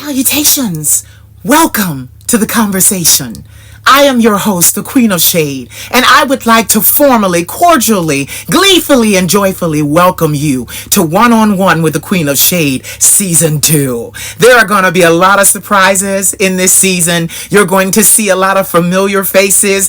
Salutations! Welcome to the conversation. I am your host, the Queen of Shade, and I would like to formally, cordially, gleefully, and joyfully welcome you to One-on-One with the Queen of Shade Season 2. There are going to be a lot of surprises in this season. You're going to see a lot of familiar faces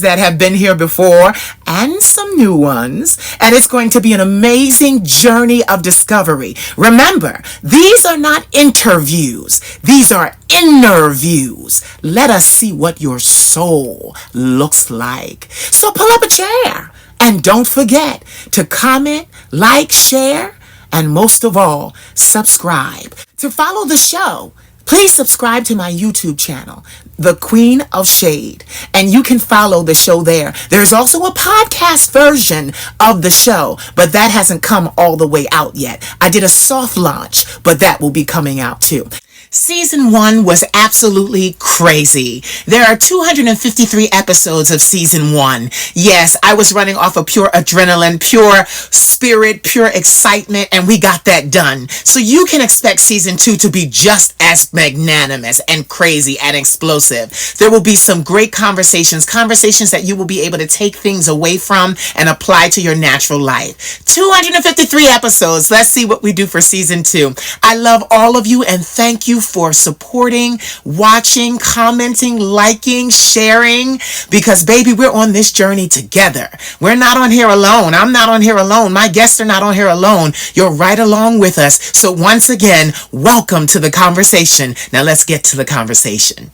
that have been here before, and some new ones, and it's going to be an amazing journey of discovery. Remember, these are not interviews. These are inner views. Let us see what your soul looks like. So pull up a chair and don't forget to comment, like, share, and most of all, subscribe. To follow the show, please subscribe to my YouTube channel, The Queen of Shade, and you can follow the show there. There's also a podcast version of the show, but that hasn't come all the way out yet. I did a soft launch, but that will be coming out too. Season 1 was absolutely crazy. There are 253 episodes of Season 1. Yes, I was running off of pure adrenaline, pure spirit, pure excitement, and we got that done. So you can expect Season 2 to be just as magnanimous and crazy and explosive. There will be some great conversations that you will be able to take things away from and apply to your natural life. 253 episodes. Let's see what we do for Season 2. I love all of you and thank you for supporting, watching, commenting, liking, sharing, because baby, we're on this journey together. We're not on here alone. I'm not on here alone. My guests are not on here alone. You're right along with us. So once again, welcome to the conversation. Now let's get to the conversation.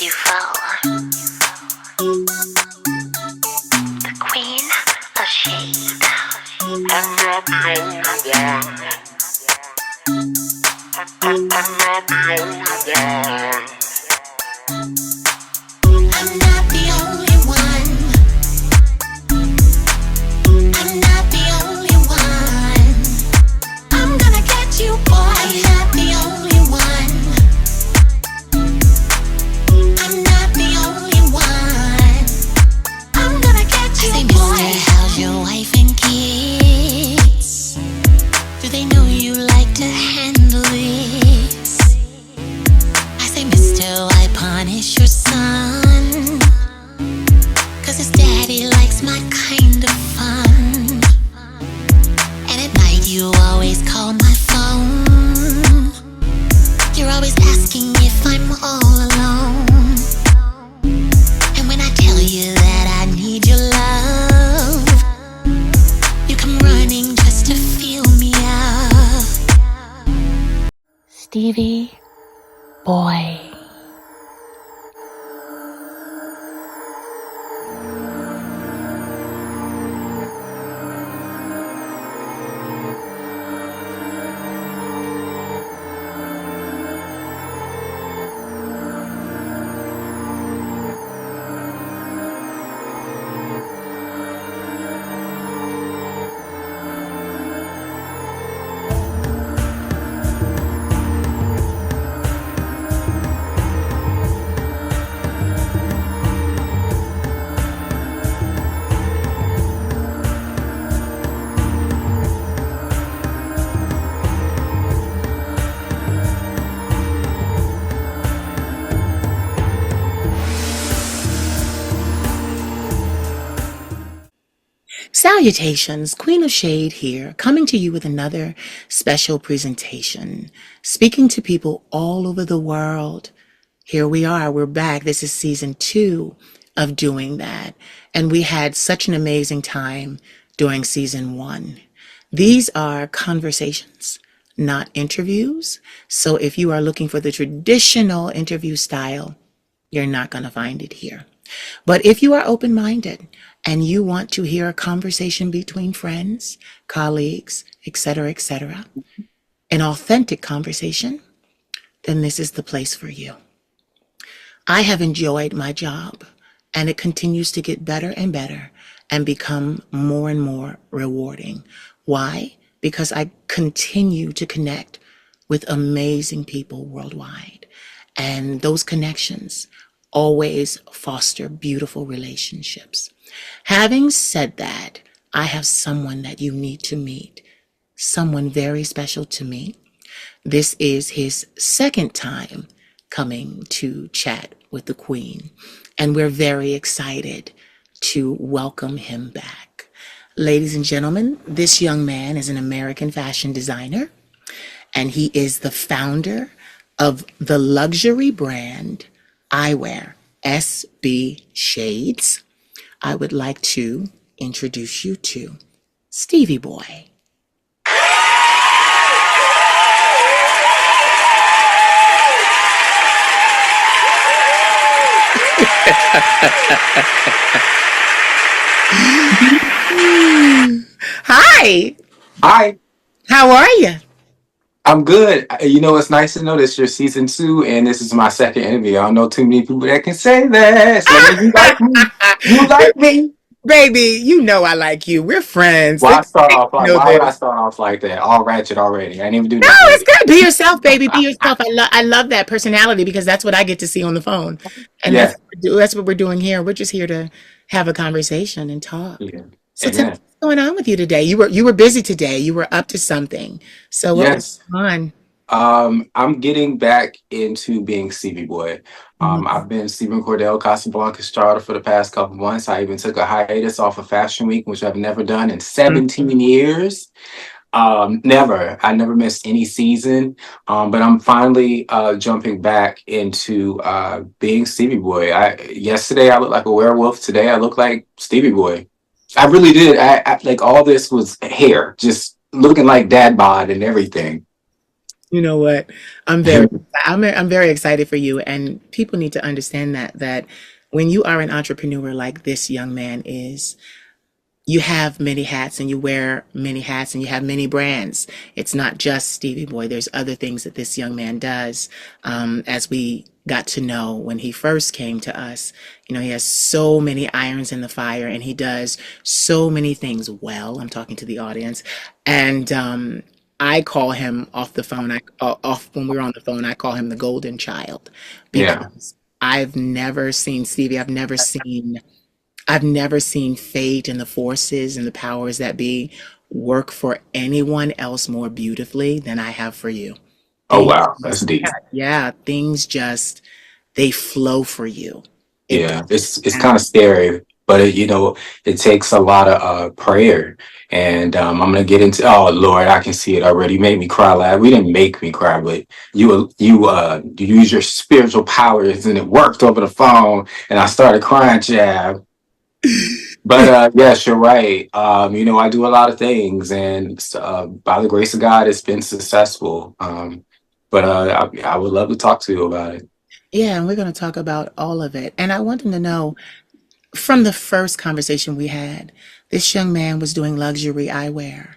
You fall. The Queen of Shade. I'm not the only one. I'm not the only one. I'm not the only one. I'm not the only one. I'm gonna get you, boy. I'm not the only one. I'm not the only one. I'm gonna get you, boy. Mister, how's your wife and kids? Do they know you like to handle this? I say, mister, why punish your son? 'Cause his daddy likes my kind of fun. And at night you always call my phone. You're always asking if I'm all alone. And when I tell you that I need your love, you come running just to feel me up. Stevie, boy. Salutations, Queen of Shade here, coming to you with another special presentation, speaking to people all over the world. Here we are, we're back. This is Season 2 of doing that, and we had such an amazing time during Season 1. These are conversations, not interviews, so if you are looking for the traditional interview style, you're not going to find it here. But if you are open-minded and you want to hear a conversation between friends, colleagues, etc., an authentic conversation, then this is the place for you. I have enjoyed my job, and it continues to get better and better and become more and more rewarding. Why? Because I continue to connect with amazing people worldwide, and those connections always foster beautiful relationships. Having said that, I have someone that you need to meet someone very special to me. This is his second time coming to chat with the Queen, and we're very excited to welcome him back. Ladies and gentlemen, this young man is an American fashion designer, and he is the founder of the luxury brand eyewear, SB Shades. I would like to introduce you to Stevie Boy. Hi, Hi, how are you? I'm good. You know, it's nice to know this your season two, and this is my second interview. I don't know too many people that can say that. So that means you like me. You like me. Baby, you know I like you. We're friends. Why start They off like? know Why would I this. start off like that? All ratchet already. I didn't even do No, nothing it's yet. good. Be yourself, baby. Be yourself. I love that personality because that's what I get to see on the phone, and Yeah, that's what we're doing here. We're just here to have a conversation and talk. yeah. So tell me Amen. what's going on with you today. You were busy today. You were up to something. So what was Yes. going on? I'm getting back into being Stevie Boy. Mhm. I've been Stephen Cordell Casablanca's charter for the past couple months. I even took a hiatus off of Fashion Week, which I've never done in 17 years. Never. I never missed any season. But I'm finally jumping back into being Stevie Boy. I yesterday I looked like a werewolf. Today I look like Stevie Boy. I really did. I like all this was hair, just looking like dad bod and everything. You know what? I'm very I'm very excited for you, and people need to understand that when you are an entrepreneur like this young man is, you have many hats and you wear many hats and you have many brands. It's not just Stevie Boy. There's other things that this young man does. As we got to know when he first came to us, he has so many irons in the fire and he does so many things well. I'm talking to the audience. And I call him off the phone. Off when we're on the phone, I call him the golden child Yeah. because I've never seen Stevie. I've never seen fate and the forces and the powers that be work for anyone else more beautifully than I have for you. Oh Things, wow, that's deep. yeah, things just they flow for you. It Yeah, it's kind of down. scary, but it takes a lot of prayer. And I'm gonna get into. Oh Lord, I can see it already. You made me cry. Lad. We didn't make me cry, but you use your spiritual powers, and it worked over the phone. And I started crying, Jab. But yes, you're right. I do a lot of things, and by the grace of God, it's been successful. But I would love to talk to you about it. Yeah, and we're going to talk about all of it. And I want them to know from the first conversation we had, this young man was doing luxury eyewear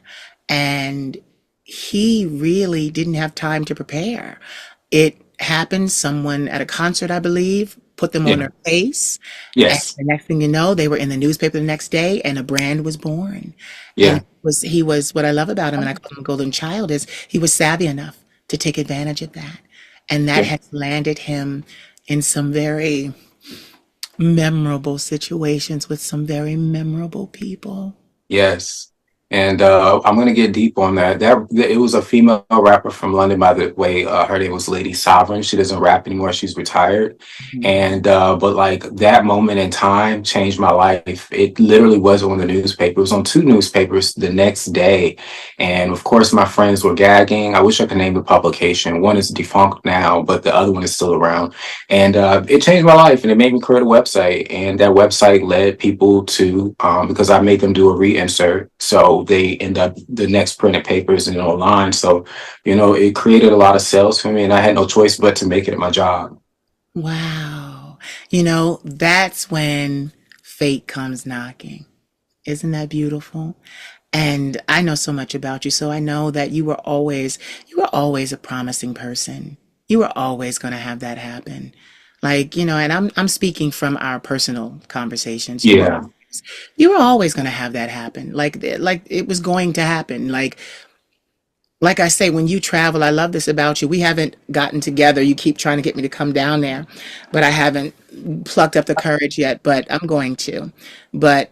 and he really didn't have time to prepare. It happened, someone at a concert, I believe, put them on Yeah. their face. And Yes. the next thing you know, they were in the newspaper the next day and a brand was born. And Yeah. he was what I love about him, and I call him a golden child, is he was savvy enough to take advantage of that. And that Yeah. has landed him in some very memorable situations with some very memorable people. Yes. And I'm gonna get deep on that. It was a female rapper from London, by the way. Her name was Lady Sovereign. She doesn't rap anymore. She's retired. Mhm. And but like that moment in time changed my life. It literally wasn't on the newspaper. It was on two newspapers the next day. And of course, my friends were gagging. I wish I could name the publication. One is defunct now, but the other one is still around. And it changed my life, and it made me create a website. And that website led people to because I made them do a reinsert, so they end up the next printed papers and online. So it created a lot of sales for me, and I had no choice but to make it my job. Wow. That's when fate comes knocking. Isn't that beautiful? And I know so much about you, so I know that you were always a promising person. You were always going to have that happen. Like, and I'm speaking from our personal conversations. You were Yeah, you were always going to have that happen. Like it was going to happen. Like I say, when you travel, I love this about you. We haven't gotten together. You keep trying to get me to come down there, but I haven't plucked up the courage yet, but I'm going to. But,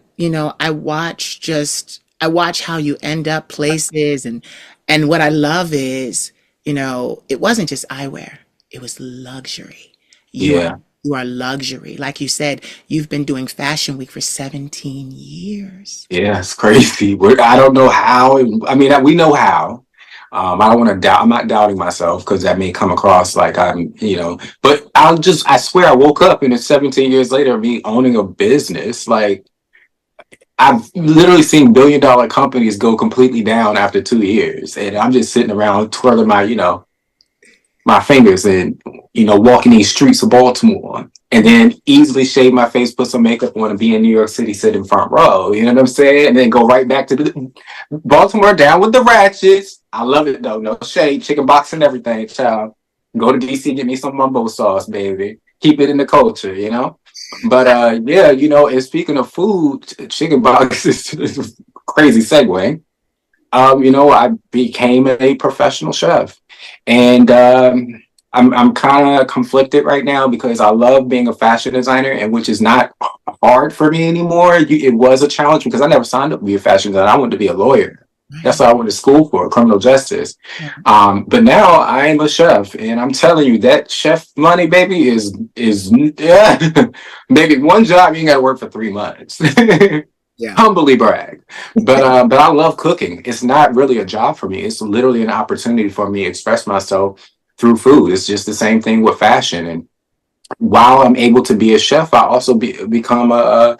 I watch just I watch how you end up places, and what I love is, it wasn't just eyewear, it was luxury. You are Yeah. you are luxury. Like you said, you've been doing Fashion Week for 17 years. Yeah, it's crazy. I don't know how. I mean, we know how. I don't want to doubt. I'm not doubting myself because that may come across like But I swear, I woke up and it's 17 years later, me owning a business. Like I've literally seen billion-dollar companies go completely down after 2 years, and I'm just sitting around twirling my fingers and walking these streets of Baltimore, and then easily shave my face, put some makeup on, and be in New York City, sit in front row. You know what I'm saying? And then go right back to the Baltimore, down with the ratchets. I love it though. No shade, chicken box and everything, child. Go to DC, get me some mumbo sauce, baby. Keep it in the culture. But yeah, and speaking of food, chicken box is a crazy segue. I became a professional chef, and I'm kind of conflicted right now because I love being a fashion designer, and which is not hard for me anymore. It was a challenge because I never signed up to be a fashion designer. I wanted to be a lawyer. That's what I went to school for, criminal justice. But now I am a chef, and I'm telling you that chef money, baby, is yeah, maybe one job you ain't got to work for 3 months. Yeah. Humbly brag. But I love cooking. It's not really a job for me. It's literally an opportunity for me to express myself through food. It's just the same thing with fashion. And while I'm able to be a chef, I also become a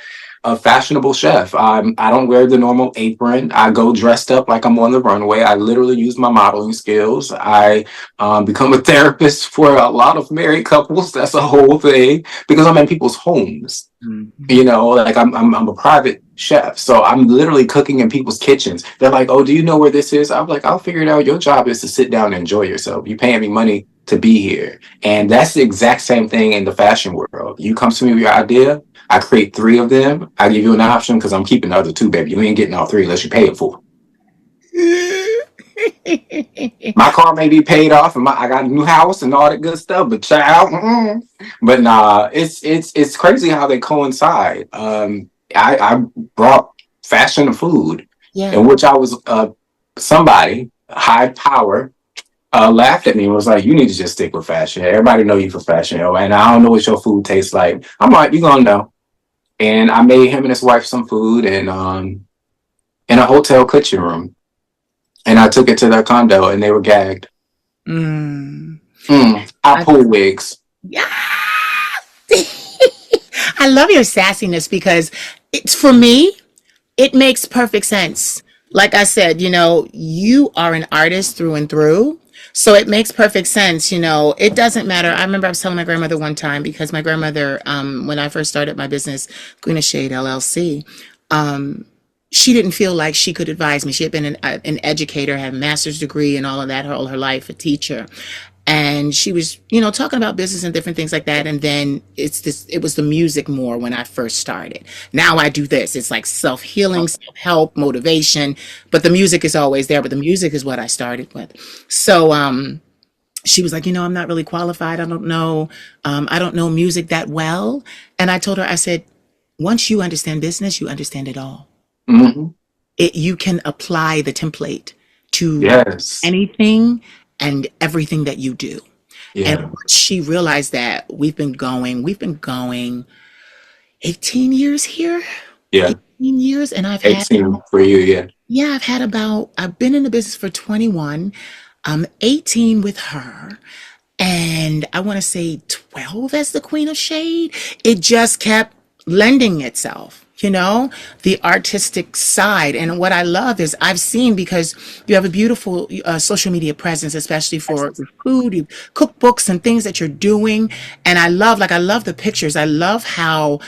fashionable chef. I don't wear the normal apron. I go dressed up like I'm on the runway. I literally use my modeling skills. I become a therapist for a lot of married couples. That's a whole thing because I'm in people's homes. Mhm. Like I'm a private chef, so I'm literally cooking in people's kitchens. They're like, "Oh, do you know where this is?" I'm like, "I'll figure it out. Your job is to sit down and enjoy yourself. You paying me money to be here." And that's the exact same thing in the fashion world. You come to me with your idea, I create three of them. I give you an option because I'm keeping the other two, baby. You ain't getting all three unless you pay it for. My car may be paid off, and I got a new house and all that good stuff. But child, but nah, it's crazy how they coincide. I brought fashion to food, Yeah. in which I was somebody high power laughed at me and was like, "You need to just stick with fashion. Everybody know you for fashion, and I don't know what your food tastes like." I'm like, "You gonna know?" And I made him and his wife some food, and in a hotel kitchen room, and I took it to their condo, and they were gagged. Mm. I I, pull wigs. yeah. I love your sassiness because it's for me, it makes perfect sense. Like I said, you are an artist through and through. So it makes perfect sense. It doesn't matter. I remember I was telling my grandmother one time because my grandmother, when I first started my business, Queen of Shade LLC, she didn't feel like she could advise me. She had been an educator, had a master's degree and all of that all her life, a teacher. And she was, talking about business and different things like that. And then it was the music more when I first started. Now I do this. It's like self-healing, self-help, motivation, but the music is always there. But the music is what I started with. So, she was like, I'm not really qualified. I don't know. I don't know music that well. And I told her, I said, once you understand business, you understand it all. Hmm. You can apply the template to Yes. anything and everything that you do. And Yeah. once she realized that we've been going 18 years here, Yeah. 18 years. And 18 for you. Yeah. yeah, I've been in the business for 21, 18 with her. And I want to say 12 as the Queen of Shade. It just kept lending itself, the artistic side. And what I love is I've seen, because you have a beautiful social media presence, especially for food, cookbooks and things that you're doing. And I love the pictures. I love how,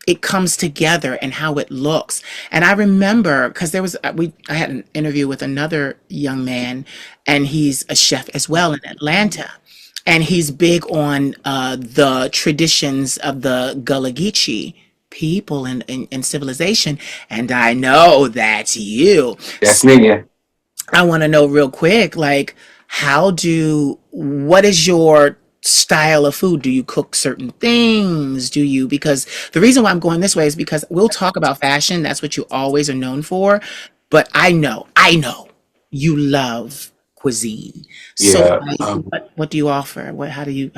it comes together and how it looks. And I remember because I had an interview with another young man, and he's a chef as well in Atlanta, and he's big on the traditions of the Gullah Geechee people and civilization. And I know that's you. That's me. Yeah. I want to know real quick, like, what is your style of food? Do you cook certain things? Do you, because the reason why I'm going this way is because we'll talk about fashion. That's what you always are known for. But I know you love cuisine. So Yeah. like, what do you offer? How do you,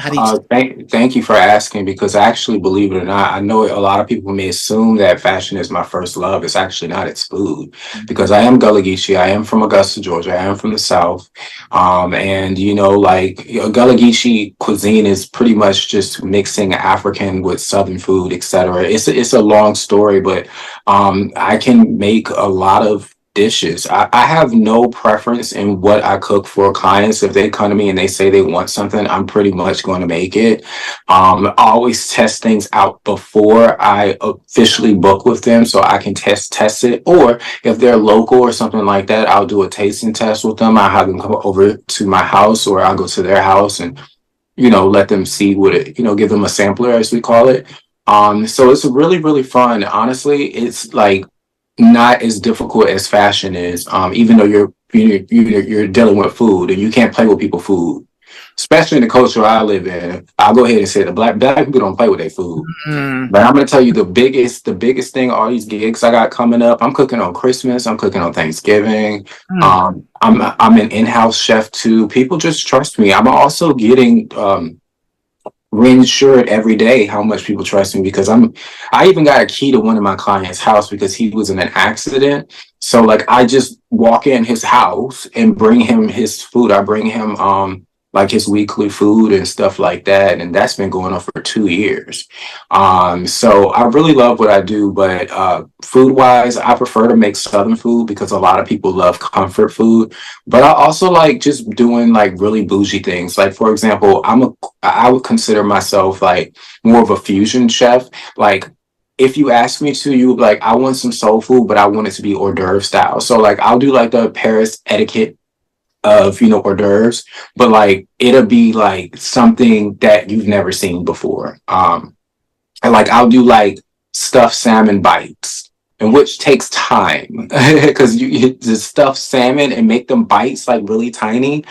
Thank you for asking because actually, believe it or not, I know a lot of people may assume that fashion is my first love. It's actually not. It's food because I am Gullah Geechee. I am from Augusta, Georgia. I am from the South. And like Gullah Geechee cuisine is pretty much just mixing African with Southern food, etc. It's a long story, but I can make a lot of dishes. I have no preference in what I cook for clients. If they come to me and they say they want something, I'm pretty much going to make it. I always test things out before I officially book with them so I can test it. Or if they're local or something like that, I'll do a tasting test with them. I have them come over to my house or I'll go to their house and let them see what it, give them a sampler as we call it. So it's really, really fun. Honestly, it's like not as difficult as fashion is. Even though you're dealing with food and you can't play with people's food, especially in the culture I live in. I'll go ahead and say the black people don't play with their food. mm, But I'm gonna tell you the biggest thing, all these gigs I got coming up. I'm cooking on Christmas. I'm cooking on Thanksgiving. mm. I'm an in-house chef too. People just trust me. I'm also getting reinsured every day how much people trust me because I even got a key to one of my clients' house because he was in an accident. So like I just walk in his house and bring him his food. I bring him like his weekly food and stuff like that. And that's been going on for 2 years. So I really love what I do, but food wise, I prefer to make Southern food because a lot of people love comfort food. But I also like just doing like really bougie things. Like for example, I would consider myself like more of a fusion chef. Like if you ask me to, you would be like, I want some soul food, but I want it to be hors d'oeuvre style. So like I'll do like the Paris etiquette of hors d'oeuvres, but like it'll be like something that you've never seen before. And like I'll do like stuffed salmon bites, and which takes time because you just stuff salmon and make them bites like really tiny.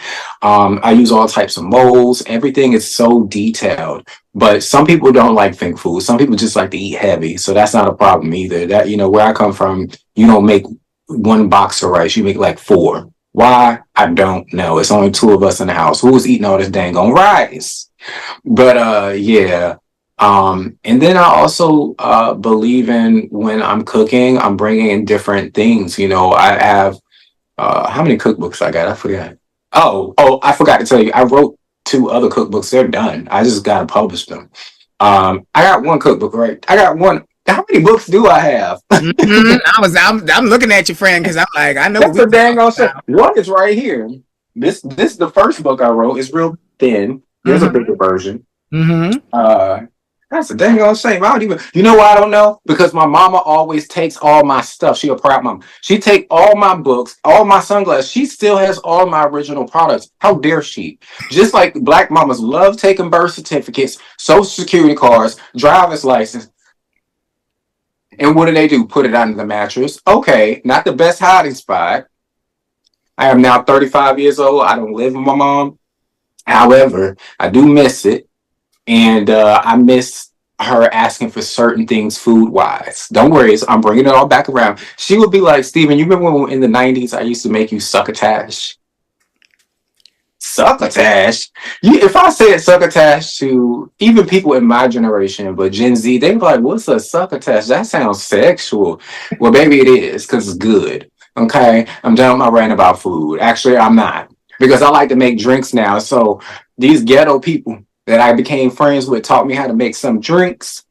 I use all types of molds. Everything is so detailed. But some people don't like think food. Some people just like to eat heavy, so that's not a problem either. That where I come from, you don't make one box of rice. You make like four. Why? I don't know. It's only two of us in the house. Who was eating all this dang on rice? But yeah. And then I also believe in when I'm cooking, I'm bringing in different things. I have how many cookbooks I got? I forgot. Oh, I forgot to tell you. I wrote two other cookbooks. They're done. I just gotta publish them. I got one cookbook, right? I got one. How many books do I have? I'm looking at your friend because I'm like, I know what That's we a dang talking on shit. about. One is right here. This is the first book I wrote. It's real thin. There's a Mm-hmm. bigger version. Mm-hmm. Uh, that's a dang on shame. I don't even. You know why I don't know? Because my mama always takes all my stuff. She a proud mom. She take all my books, all my sunglasses. She still has all my original products. How dare she? Just like black mamas love taking birth certificates, social security cards, driver's license. And what do? Put it under the mattress. Okay, not the best hiding spot. I am now 35 years old. I don't live with my mom. However, I do miss it. And I miss her asking for certain things food wise. Don't worry, I'm bringing it all back around. She would be like, Steven, you remember when in the 90s I used to make you succotash? Succotash? If I said succotash to even people in my generation, but Gen Z, they be like, what's a succotash? That sounds sexual. Well, baby, it is because it's good. Okay, I'm done with my rant about food. Actually, I'm not because I like to make drinks now. So these ghetto people that I became friends with taught me how to make some drinks.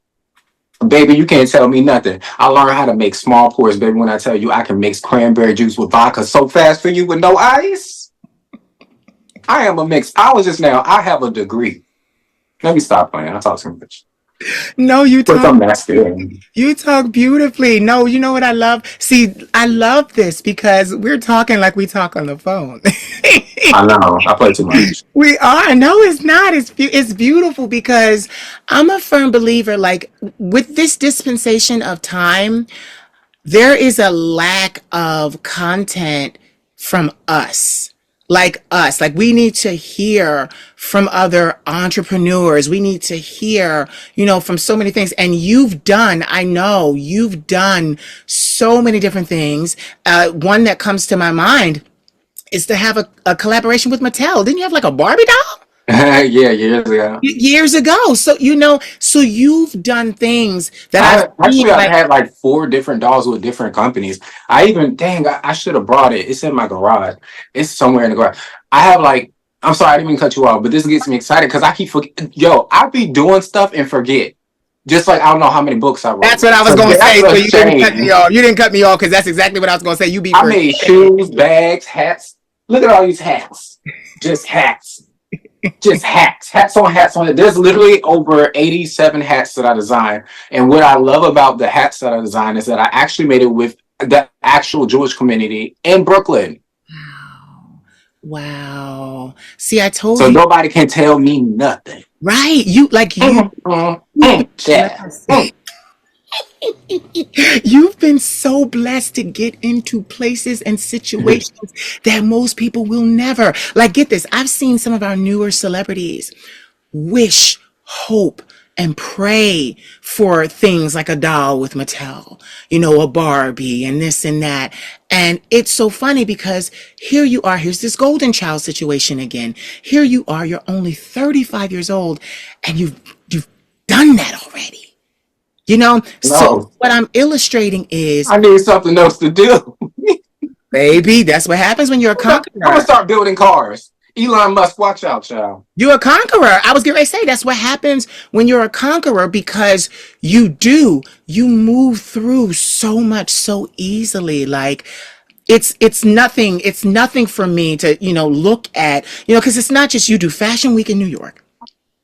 Baby, you can't tell me nothing. I learned how to make small pours, baby. When I tell you I can mix cranberry juice with vodka so fast for you with no ice. I am a mixologist now. I have a degree. Let me stop playing. I talk too much. No, But I'm masculine. you talk beautifully. No, you know what I love? See, I love this because we're talking like we talk on the phone. I know. I play too much. We are. No, it's not. It's beautiful because I'm a firm believer. Like with this dispensation of time, there is a lack of content from us. like us. Like we need to hear from other entrepreneurs. We need to hear, from so many things. And I know you've done so many different things. One that comes to my mind is to have a collaboration with Mattel. Didn't you have like a Barbie doll? Yeah, years ago. Years ago. So, so you've done things that I've I seen actually I've like, had like four different dolls with different companies. I even dang I should have brought it. It's in my garage. It's somewhere in the garage. I have like I'm sorry I didn't mean to cut you off, but this gets me excited because I keep yo I be doing stuff and forget. Just like I don't know how many books I that's wrote. what I was So going to that's say. So a you didn't cut me shame. off. You didn't cut me off because that's exactly what I was going to say. You be I for made shoes, bags, hats. Look at all these hats. Just hats. Just hats. Hats on hats on it. There's literally over 87 hats that I designed. And what I love about the hats that I designed is that I actually made it with the actual Jewish community in Brooklyn. Wow. Wow. See, I told So you, nobody can tell me nothing. right? You've been Yeah. blessed. You've been so blessed to get into places and situations that most people will never. Like, get this. I've seen some of our newer celebrities wish, hope, and pray for things like a doll with Mattel, a Barbie and this and that. And it's so funny because here you are, here's this golden child situation again. Here you are, you're only 35 years old and you've done that already. So No. what I'm illustrating is, I need something else to do. baby, that's what happens when you're a I'm gonna conqueror. start building cars. Elon Musk, watch out, child. You're a conqueror. I was getting ready to say that's what happens when you're a conqueror because you move through so much so easily. Like it's nothing for me to, look at, because it's not just you do Fashion Week in New York.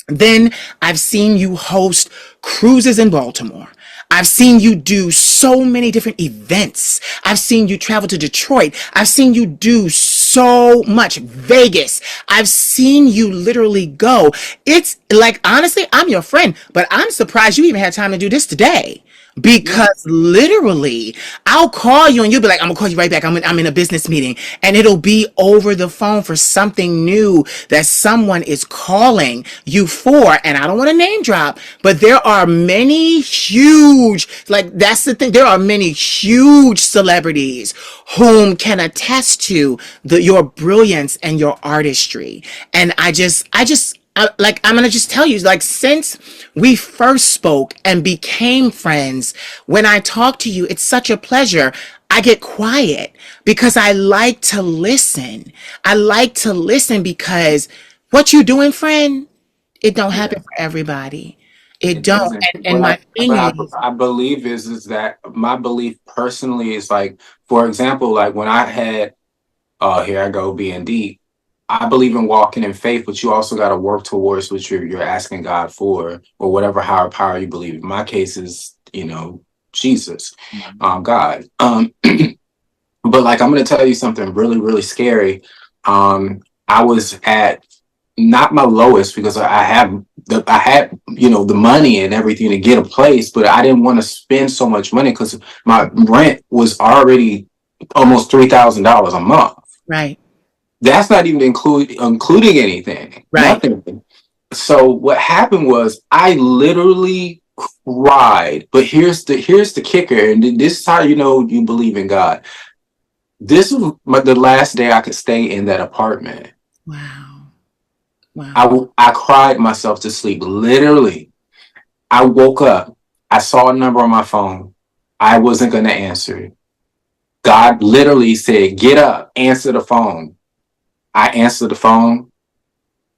Then I've seen you host cruises in Baltimore. I've seen you do so many different events. I've seen you travel to Detroit. I've seen you do so much Vegas. I've seen you literally go. It's like, honestly, I'm your friend, but I'm surprised you even had time to do this today. Yeah. Because literally, I'll call you and you'll be like, I'm gonna call you right back. I'm in a business meeting. And it'll be over the phone for something new that someone is calling you for. And I don't want to name drop, but there are many huge, like that's the thing. There are many huge celebrities whom can attest to your brilliance and your artistry. And like I'm gonna just tell you, like since we first spoke and became friends, when I talk to you, it's such a pleasure. I get quiet because I like to listen. I like to listen because what you doing, friend, it don't happen Yeah. for everybody. It It don't. doesn't. And my thing is, I believe is that my belief personally is like, for example, like when I had here I go being deep. I believe in walking in faith, but you also got to work towards what you're asking God for, or whatever higher power you believe. In my case is, Jesus, God. But like I'm gonna tell you something really, really scary. I was at not my lowest because I had the money and everything to get a place, but I didn't want to spend so much money because my rent was already almost $3,000 a month. right, That's not even including anything, right. nothing. So what happened was I literally cried. But here's the kicker, and this is how you know you believe in God. This was the last day I could stay in that apartment. Wow, wow. I cried myself to sleep. Literally, I woke up. I saw a number on my phone. I wasn't going to answer it. God literally said, "Get up, answer the phone." I answered the phone,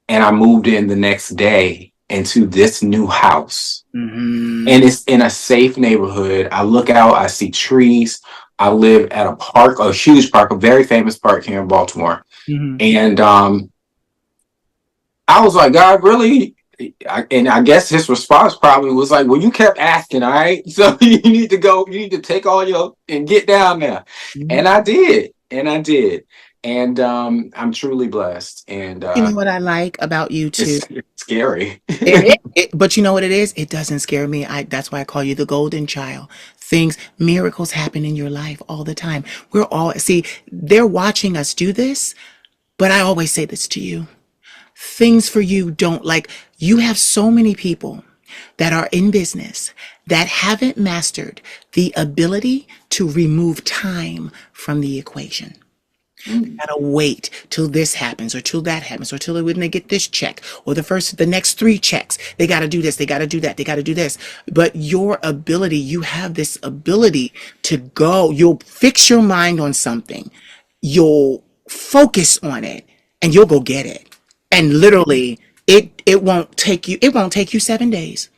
and I moved in the next day into this new house. Mm-hmm. And it's in a safe neighborhood. I look out, I see trees. I live at a park, a huge park, a very famous park here in Baltimore. Mm-hmm. And I was like, God, really? And I guess his response probably was like, well, you kept asking, all right? So you need to go, you need to take all your and get down there. Mm-hmm. And I did. And I did. And I'm truly blessed. And You know what I like about you too? it's scary. But you know what it is? It doesn't scare me. That's why I call you the golden child. Miracles happen in your life all the time. They're watching us do this, But I always say this to you. Things for you don't like, you have so many people that are in business that haven't mastered the ability to remove time from the equation. Gotta wait till this happens or till that happens or till when they get this check or the next three checks. They gotta do this, they gotta do that, they gotta do this. But your ability, you have this ability to go, you'll fix your mind on something, you'll focus on it, and you'll go get it. And literally, it won't take you 7 days.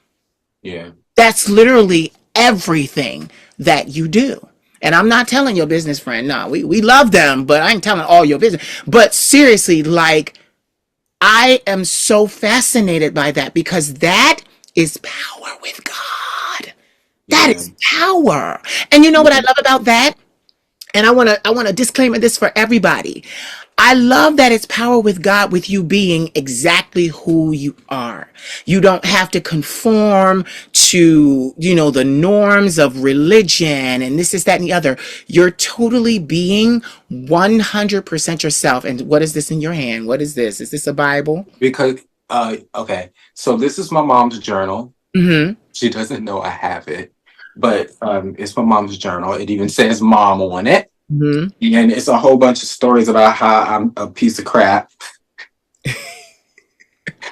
Yeah. That's literally everything that you do. And I'm not telling your business friend, no, we love them, but I ain't telling all your business. But seriously, like, I am so fascinated by that because that is power with God. That Yeah. is power. And you know what I love about that? And I want to disclaimer this for everybody. I love that it's power with God, with you being exactly who you are. You don't have to conform to, the norms of religion and this is that and the other. You're totally being 100% yourself. And what is this in your hand? What is this? Is this a Bible? Because okay, so this is my mom's journal. Mm-hmm. She doesn't know I have it, but it's my mom's journal. It even says mom on it. Mm-hmm. And it's a whole bunch of stories about how I'm a piece of crap.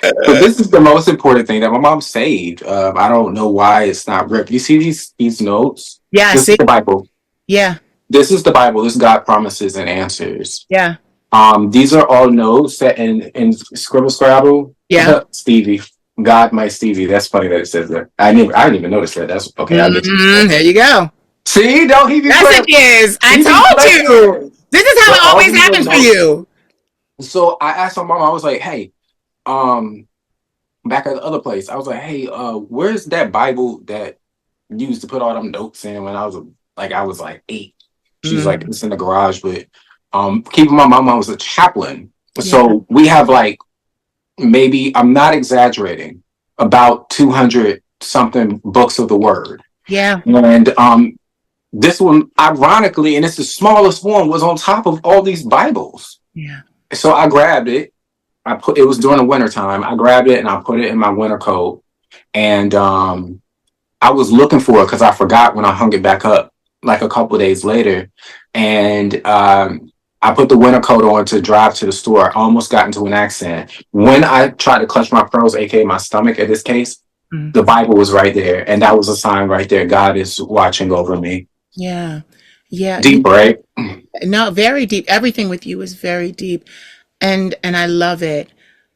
But this is the most important thing that my mom saved. I don't know why it's not ripped. You see these notes? Yeah, I This is see. the Bible. Yeah, This is the Bible. This is God promises and answers. yeah, These are all notes set in Scribble Scrabble. yeah. Stevie. God my Stevie. That's funny that it says that. I didn't even notice that. That's okay. I'll get you. There you go. See, don't he be Yes, playing? it is. I He be told playing. you. This is how But it all always these are happens for notes. you. So I asked my mom, I was like, hey, back at the other place, I was like, hey, where's that Bible that you used to put all them notes in when I was like 8? She's like, it's in the garage, but keep in mind my mom was a chaplain. So we have like maybe, I'm not exaggerating, about 200 something books of the word. Yeah. And this one, ironically, and it's the smallest one, was on top of all these Bibles. Yeah. So I grabbed it. It was during the winter time. I grabbed it and I put it in my winter coat. And I was looking for it because I forgot when I hung it back up like a couple of days later. And I put the winter coat on to drive to the store. I almost got into an accident. When I tried to clutch my pearls, aka my stomach in this case, the Bible was right there. And that was a sign right there. God is watching over me. Yeah. Yeah. Deep, right? No, very deep. Everything with you is very deep. And I love it.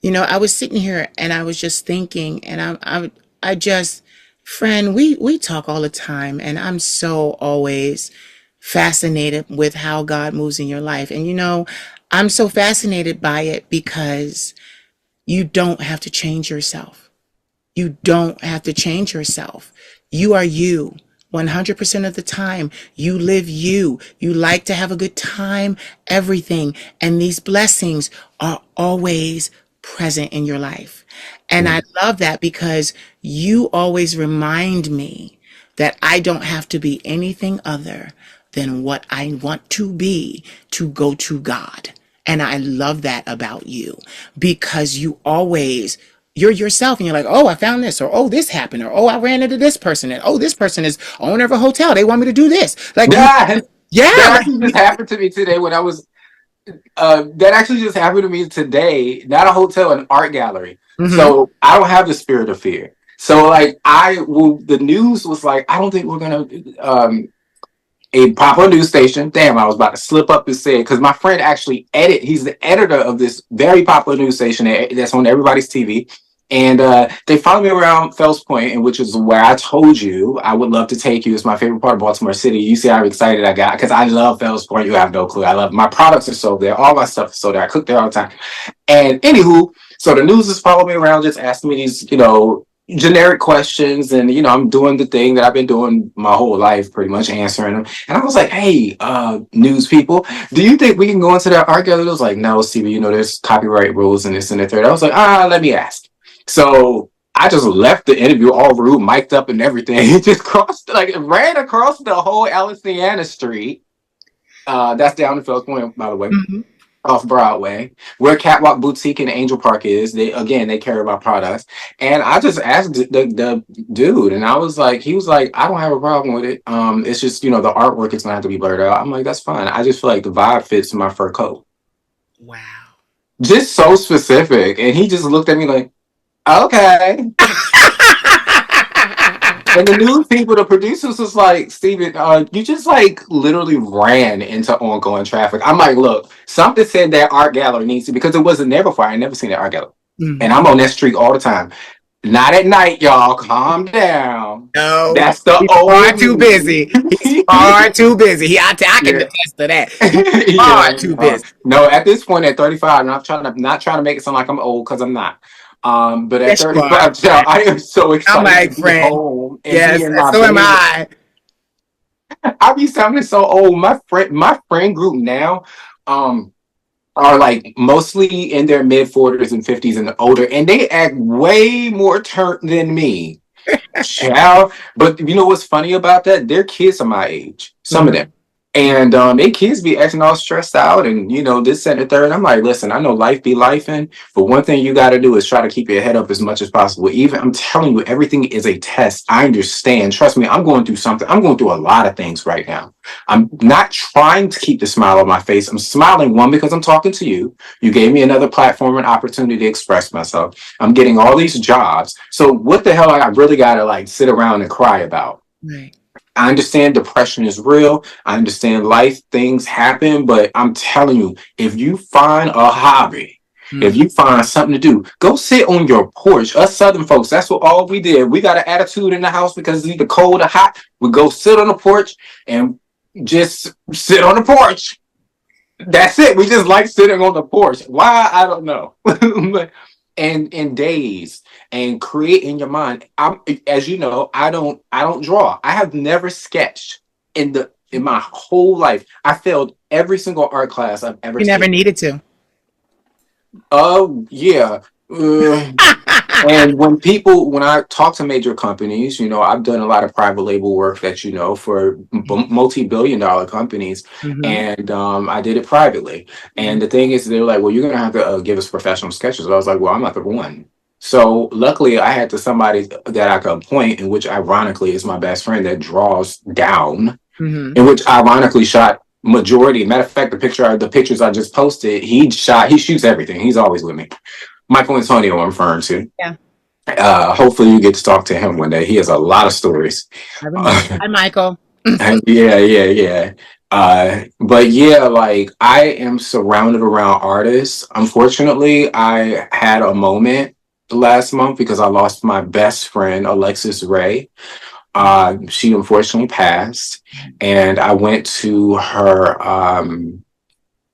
I was sitting here and I was just thinking and I just, friend, we talk all the time and I'm so always fascinated with how God moves in your life. And I'm so fascinated by it because you don't have to change yourself. You don't have to change yourself. You are you. 100% of the time, you live you. You like to have a good time, everything. And these blessings are always present in your life. And I love that because you always remind me that I don't have to be anything other than what I want to be to go to God. And I love that about you because you're yourself and you're like, oh, I found this, or oh, this happened, or oh, I ran into this person, and oh, this person is owner of a hotel. They want me to do this. Like, Yeah, yeah, that like, actually just happened to me today when I was. That actually just happened to me today. Not a hotel, an art gallery. So I don't have the spirit of fear. So like the news was like, I don't think we're gonna a popular news station. Damn, I was about to slip up and say it because my friend actually he's the editor of this very popular news station that's on everybody's TV. And they followed me around Fells Point, and which is where I told you I would love to take you. It's my favorite part of Baltimore City. You see how excited I got because I love Fells Point. You have no clue. I love my products are sold there. All my stuff is sold there. I cook there all the time. And anywho, so the news is following me around, just asking me these, generic questions, and I'm doing the thing that I've been doing my whole life, pretty much answering them. And I was like, "Hey, news people, do you think we can go into that art gallery?" It was like, "No, Stevie, there's copyright rules and this and the third." I was like, let me ask." So I just left the interview all rude, mic'd up and everything. Just ran across the whole Alexandria Street. That's down in Fells Point, by the way. off Broadway, where Catwalk Boutique and Angel Park is. They carry my products. And I just asked the dude, and I was like, he was like, I don't have a problem with it. It's just, the artwork is gonna have to be blurred out. I'm like, that's fine. I just feel like the vibe fits my fur coat. Wow. Just so specific. And he just looked at me like, okay. And the news people, the producers was like, Steven, you just like literally ran into ongoing traffic. I'm like, look, something said that art gallery needs to, because it wasn't there before. I ain't never seen that art gallery. And Mhm. I'm on that street all the time. Not at night, y'all. Calm down. No, That's the he's far old too me. busy. He's far too busy. I can Yeah. attest to that. He's far Yeah. too busy. No, at this point at 35, and I'm not trying to make it sound like I'm old because I'm not. But at Yes, you are, 35, child, friend. I am so I'm excited to like, be friend. home and be Yes, in my so am bed. I. I be sounding so old. My friend group now, um, are like mostly in their mid 40s and 50s and older, and they act way more turnt than me. Child. But you know what's funny about that? Their kids are my age. Some of them. Mhm. And their kids be acting all stressed out and this and the third. I'm like, listen, I know life be lifing, but one thing you gotta do is try to keep your head up as much as possible. Even I'm telling you, everything is a test. I understand. Trust me, I'm going through something. I'm going through a lot of things right now. I'm not trying to keep the smile on my face. I'm smiling, one, because I'm talking to you. You gave me another platform and opportunity to express myself. I'm getting all these jobs. So what the hell I really gotta like sit around and cry about? Right. I understand depression is real. I understand life things happen, but I'm telling you, if you find a hobby, if Mm. you find something to do, go sit on your porch. Us Southern folks, that's what all we did. We got an attitude in the house because it's either cold or hot. We go sit on the porch and just sit on the porch. That's it. We just like sitting on the porch. Why? I don't know. But and days and create in your mind. I'm, as you know, I don't draw. I have never sketched in my whole life. I failed every single art class I've ever You never taken. needed to. Oh yeah. Uh, and when I talk to major companies, I've done a lot of private label work that, for multi-billion dollar companies. Hmm. And I did it privately. And the thing is, they're like, well, you're going to have to give us professional sketches. I was like, well, I'm not the one. So luckily, I had to somebody that I could appoint, in which ironically is my best friend that draws down, Hmm. in which ironically shot majority. Matter of fact, the pictures I just posted, he shoots everything. He's always with me. Michael Antonio, I'm referring to. Yeah, Hopefully you get to talk to him one day. He has a lot of stories. I remember. Hi, Michael. Yeah, yeah, yeah. But yeah, like I am surrounded around artists. Unfortunately, I had a moment last month because I lost my best friend, Alexis Ray. She unfortunately passed, and I went to her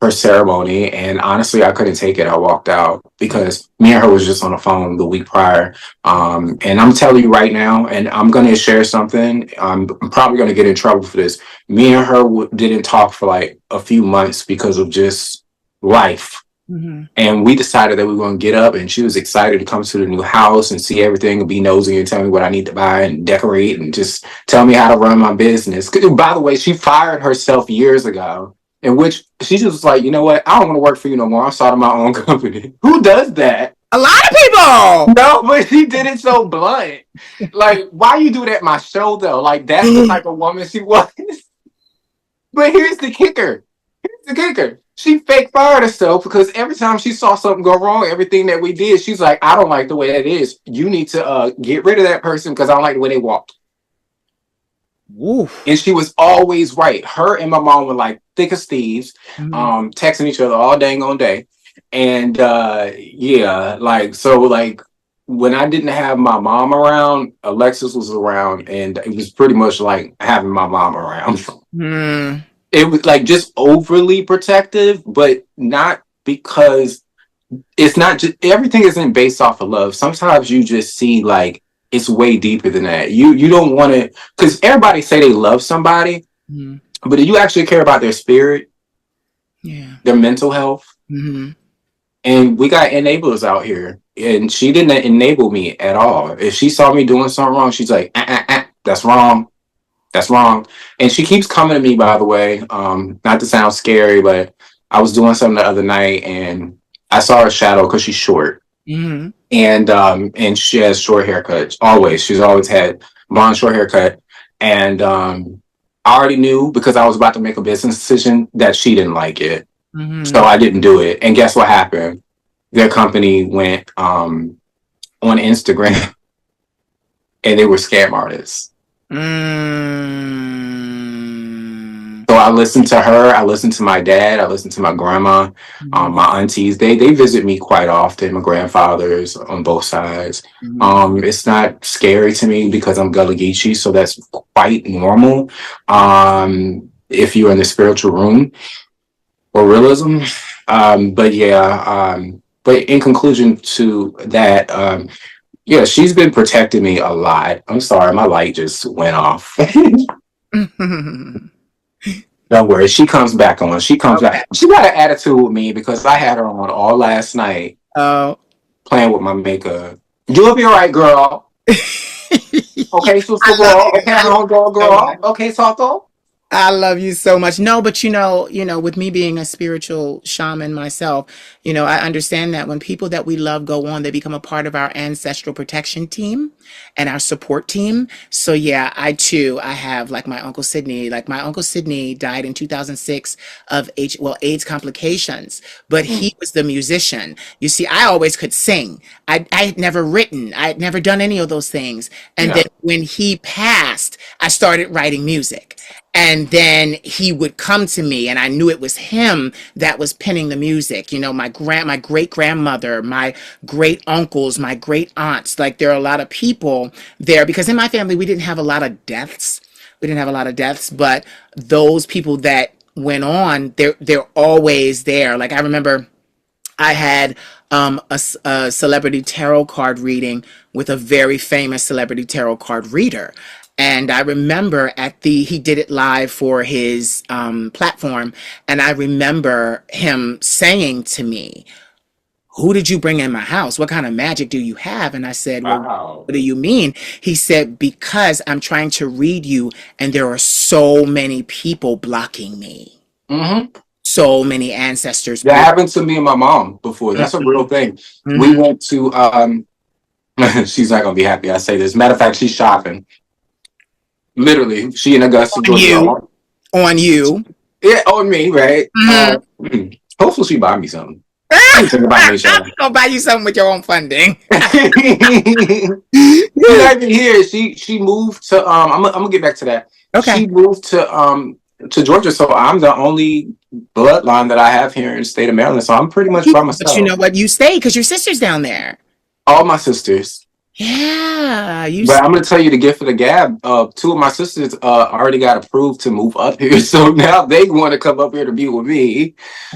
ceremony, and honestly I couldn't take it. I walked out because me and her was just on the phone the week prior. And I'm telling you right now, and I'm going to share something. I'm probably going to get in trouble for this. Me and her didn't talk for like a few months because of just life. Hmm. And we decided that we were going to get up, and she was excited to come to the new house and see everything and be nosy and tell me what I need to buy and decorate and just tell me how to run my business. 'Cause, by the way, she fired herself years ago, in which she just was like, you know what? I don't want to work for you no more. I'm starting my own company. Who does that? A lot of people. No, but she did it so blunt. Like, why you do that at my show though? Like, that's the type of woman she was. But here's the kicker. The kicker. She fake fired herself because every time she saw something go wrong, everything that we did, she's like, I don't like the way that is. You need to get rid of that person because I don't like the way they walk. Woof. And she was always right. Her and my mom were like thick as thieves, Mhm. texting each other all dang on day. And yeah, like so like when I didn't have my mom around, Alexis was around, and it was pretty much like having my mom around. Mm. It was like just overly protective, but not because it's not just everything isn't based off of love. Sometimes you just see like it's way deeper than that. You don't want to, because everybody say they love somebody, Mm. but do you actually care about their spirit, Yeah. their mental health? Hmm. And we got enablers out here, and she didn't enable me at all. If she saw me doing something wrong, she's like, that's wrong. That's wrong. And she keeps coming to me, by the way. Not to sound scary, but I was doing something the other night and I saw her shadow because she's short. Mm-hmm. And she has short haircuts always. She's always had blonde short haircut. And I already knew because I was about to make a business decision that she didn't like it. So Mm-hmm. I didn't do it. And guess what happened? Their company went on Instagram and they were scam artists. Mm. So I listened to her. I listened to my dad. I listened to my grandma, Mm-hmm. my aunties. They visit me quite often. My grandfathers on both sides. It's not scary to me because I'm Gullah Geechee, so that's quite normal. If you're in the spiritual room or realism, but yeah. But in conclusion to that, yeah, she's been protecting me a lot. I'm sorry, my light just went off. Mm-hmm. Don't worry, she comes back on. She comes Okay. back. She got an attitude with me because I had her on all last night Oh. playing with my makeup. You'll be all right, girl. Okay, I sister love girl. you. Okay, I love homegirl you so much. girl. Okay, Taco. I love you so much. No, but with me being a spiritual shaman myself, I understand that when people that we love go on, they become a part of our ancestral protection team and our support team. So yeah, I have like my Uncle Sydney. Like my Uncle Sydney died in 2006 of AIDS complications, but he was the musician. You see, I always could sing. I had never written. I had never done any of those things. And Yeah. then when he passed, I started writing music. And then he would come to me and I knew it was him that was penning the music. My great grandmother, my great uncles, my great aunts, like there are a lot of people there because in my family we didn't have a lot of deaths. We didn't have a lot of deaths, but those people that went on, they're always there. Like I remember I had a celebrity tarot card reading with a very famous celebrity tarot card reader. And I remember he did it live for his platform. And I remember him saying to me, who did you bring in my house? What kind of magic do you have? And I said, well, Wow. what do you mean? He said, because I'm trying to read you and there are so many people blocking me. Mm-hmm. So many ancestors. That happened to me and my mom before. That's a real thing. We Mhm. went to she's not gonna be happy I say this. Matter of fact, she's shopping. Literally, she in Augusta, On Georgia. you. On you. Yeah, on me, right? Mm-hmm. Hopefully she buy me something. I'm thinking about me, I'm Sean. gonna buy you something with your own funding. She's not even here. She moved to I'm gonna get back to that. Okay. She moved to Georgia, so I'm the only bloodline that I have here in the state of Maryland. So I'm pretty much by But you myself. know what? You stay because your sister's down there. All my sisters. Yeah, you. But I'm gonna tell you the gift of the gab. Two of my sisters already got approved to move up here, so now they want to come up here to be with me.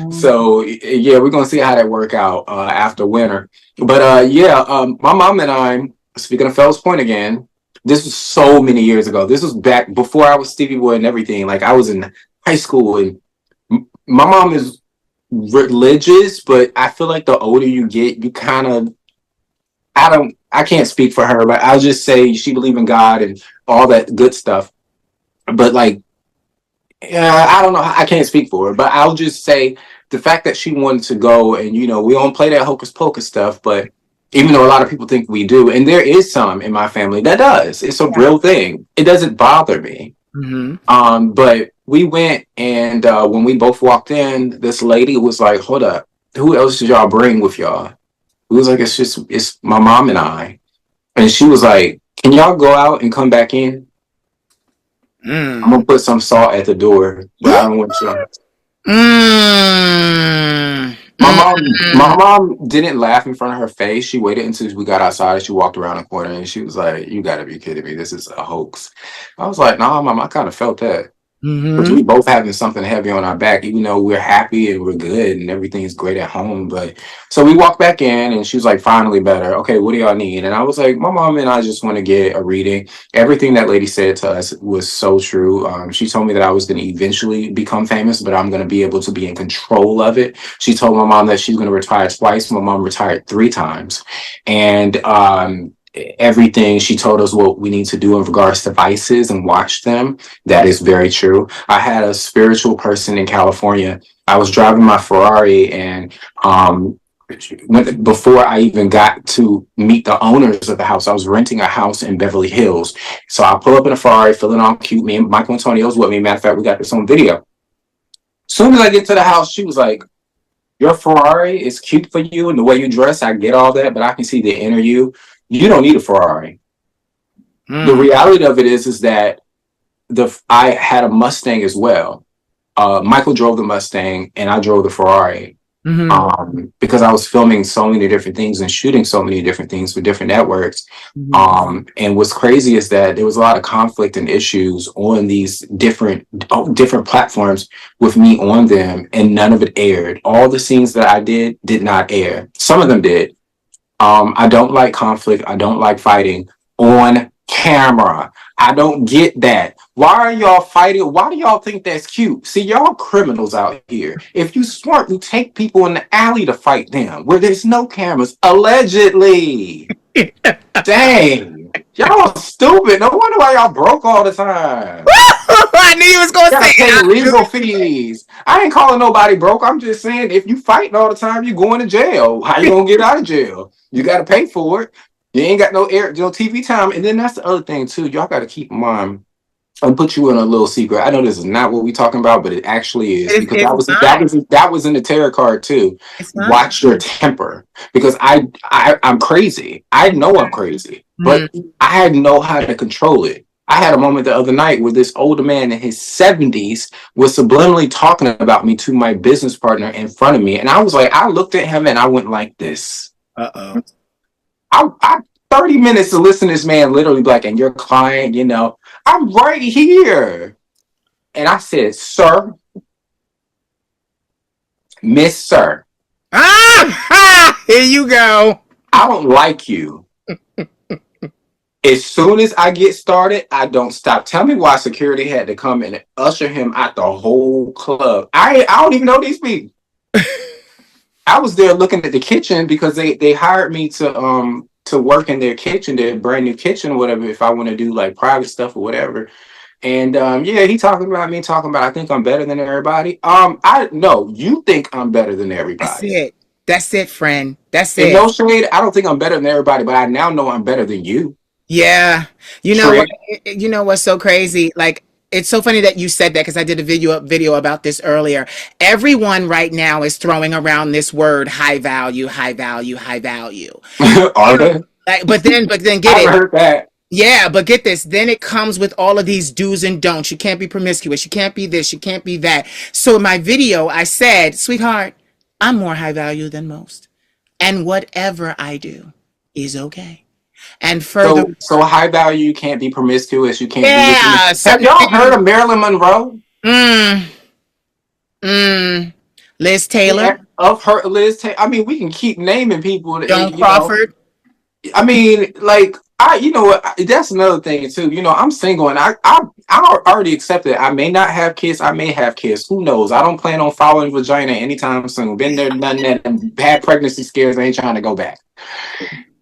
So yeah, we're gonna see how that work out after winter. But yeah, my mom and I. Speaking of Fells Point again, this was so many years ago. This was back before I was Stevie Boy and everything. Like I was in high school, and my mom is religious, but I feel like the older you get, you kind of I can't speak for her, but I'll just say she believed in God and all that good stuff. But like, I don't know. I can't speak for her, but I'll just say the fact that she wanted to go and, we don't play that hocus pocus stuff, but even though a lot of people think we do, and there is some in my family that does, it's a real thing. It doesn't bother me. Mm-hmm. But we went and when we both walked in, this lady was like, hold up, who else did y'all bring with y'all? It was like, it's my mom and I. And she was like, can y'all go out and come back in? I'm gonna put some salt at the door, but I don't want you. Mm. My mom didn't laugh in front of her face. She waited until we got outside. She walked around the corner and she was like, you gotta be kidding me. This is a hoax. I was like, nah, mom, I kind of felt that. Because we both having something heavy on our back, even though we're happy and we're good and everything's great at home. But so we walked back in and she was like, finally better. Okay, what do y'all need? And I was like, my mom and I just want to get a reading. Everything that lady said to us was so true. She told me that I was going to eventually become famous, but I'm going to be able to be in control of it. She told my mom that she's going to retire twice. My mom retired 3 times. And everything. She told us what we need to do in regards to vices and watch them. That is very true. I had a spiritual person in California. I was driving my Ferrari, and before I even got to meet the owners of the house, I was renting a house in Beverly Hills. So I pull up in a Ferrari, feeling all cute. Me and Michael Antonio's with me. Matter of fact, we got this on video. Soon as I get to the house, she was like, "Your Ferrari is cute for you and the way you dress. I get all that, but I can see the inner you. You don't need a Ferrari." The reality of it is that I had a Mustang as well. Michael drove the Mustang and I drove the Ferrari. Because I was filming so many different things and shooting so many different things for different networks. And what's crazy is that there was a lot of conflict and issues on these different platforms with me on them, and none of it aired. All the scenes that I did not air. Some of them did. I don't like conflict. I don't like fighting on camera. I don't get that. Why are y'all fighting? Why do y'all think that's cute? See, y'all criminals out here. If you smart, you take people in the alley to fight them where there's no cameras. Allegedly. Dang. Y'all stupid. No wonder why y'all broke all the time. I knew you was going to Gotta say pay it. legal fees. I ain't calling nobody broke. I'm just saying, if you fighting all the time, you going to jail. How you gonna get out of jail? You got to pay for it. You ain't got no TV time. And then that's the other thing too. Y'all got to keep in mind. I'll put you in a little secret. I know this is not what we're talking about, but it actually is, because that was in the tarot card too. Watch your temper, because I'm crazy. I know I'm crazy, but I know how to control it. I had a moment the other night where this older man in his 70s was subliminally talking about me to my business partner in front of me, and I was like, I looked at him and I went like this. I 30 minutes to listen to this man literally be like, "And your client, I'm right here." And I said, "Sir, Miss Sir. Here you go. I don't like you. As soon as I get started, I don't stop. Tell me why security had to come and usher him out the whole club. I don't even know these people." I was there looking at the kitchen because they hired me to work in their kitchen, their brand new kitchen or whatever, if I want to do like private stuff or whatever. And he talking about me, talking about I think I'm better than everybody. I know you think I'm better than everybody. That's it, friend. That's In it. no shade, I don't think I'm better than everybody, but I now know I'm better than you. Yeah. You know what? You know what's so crazy? Like, it's so funny that you said that, because I did a video about this earlier. Everyone right now is throwing around this word high value, high value, high value. Are they? But then get I it. heard that. Yeah, but get this. Then it comes with all of these do's and don'ts. You can't be promiscuous. You can't be this. You can't be that. So in my video, I said, "Sweetheart, I'm more high value than most, and whatever I do is okay." And further, So high value, you can't be promiscuous. You can't do this. Have certain y'all heard things. of Marilyn Monroe? Liz Taylor, Yeah, of her, Liz Taylor. I mean, we can keep naming people. Joan Crawford. I mean, like, you know what? That's another thing too. I'm single, and I already accepted. I may not have kids. I may have kids. Who knows? I don't plan on following vagina anytime soon. Been there, done that, and had pregnancy scares. I ain't trying to go back,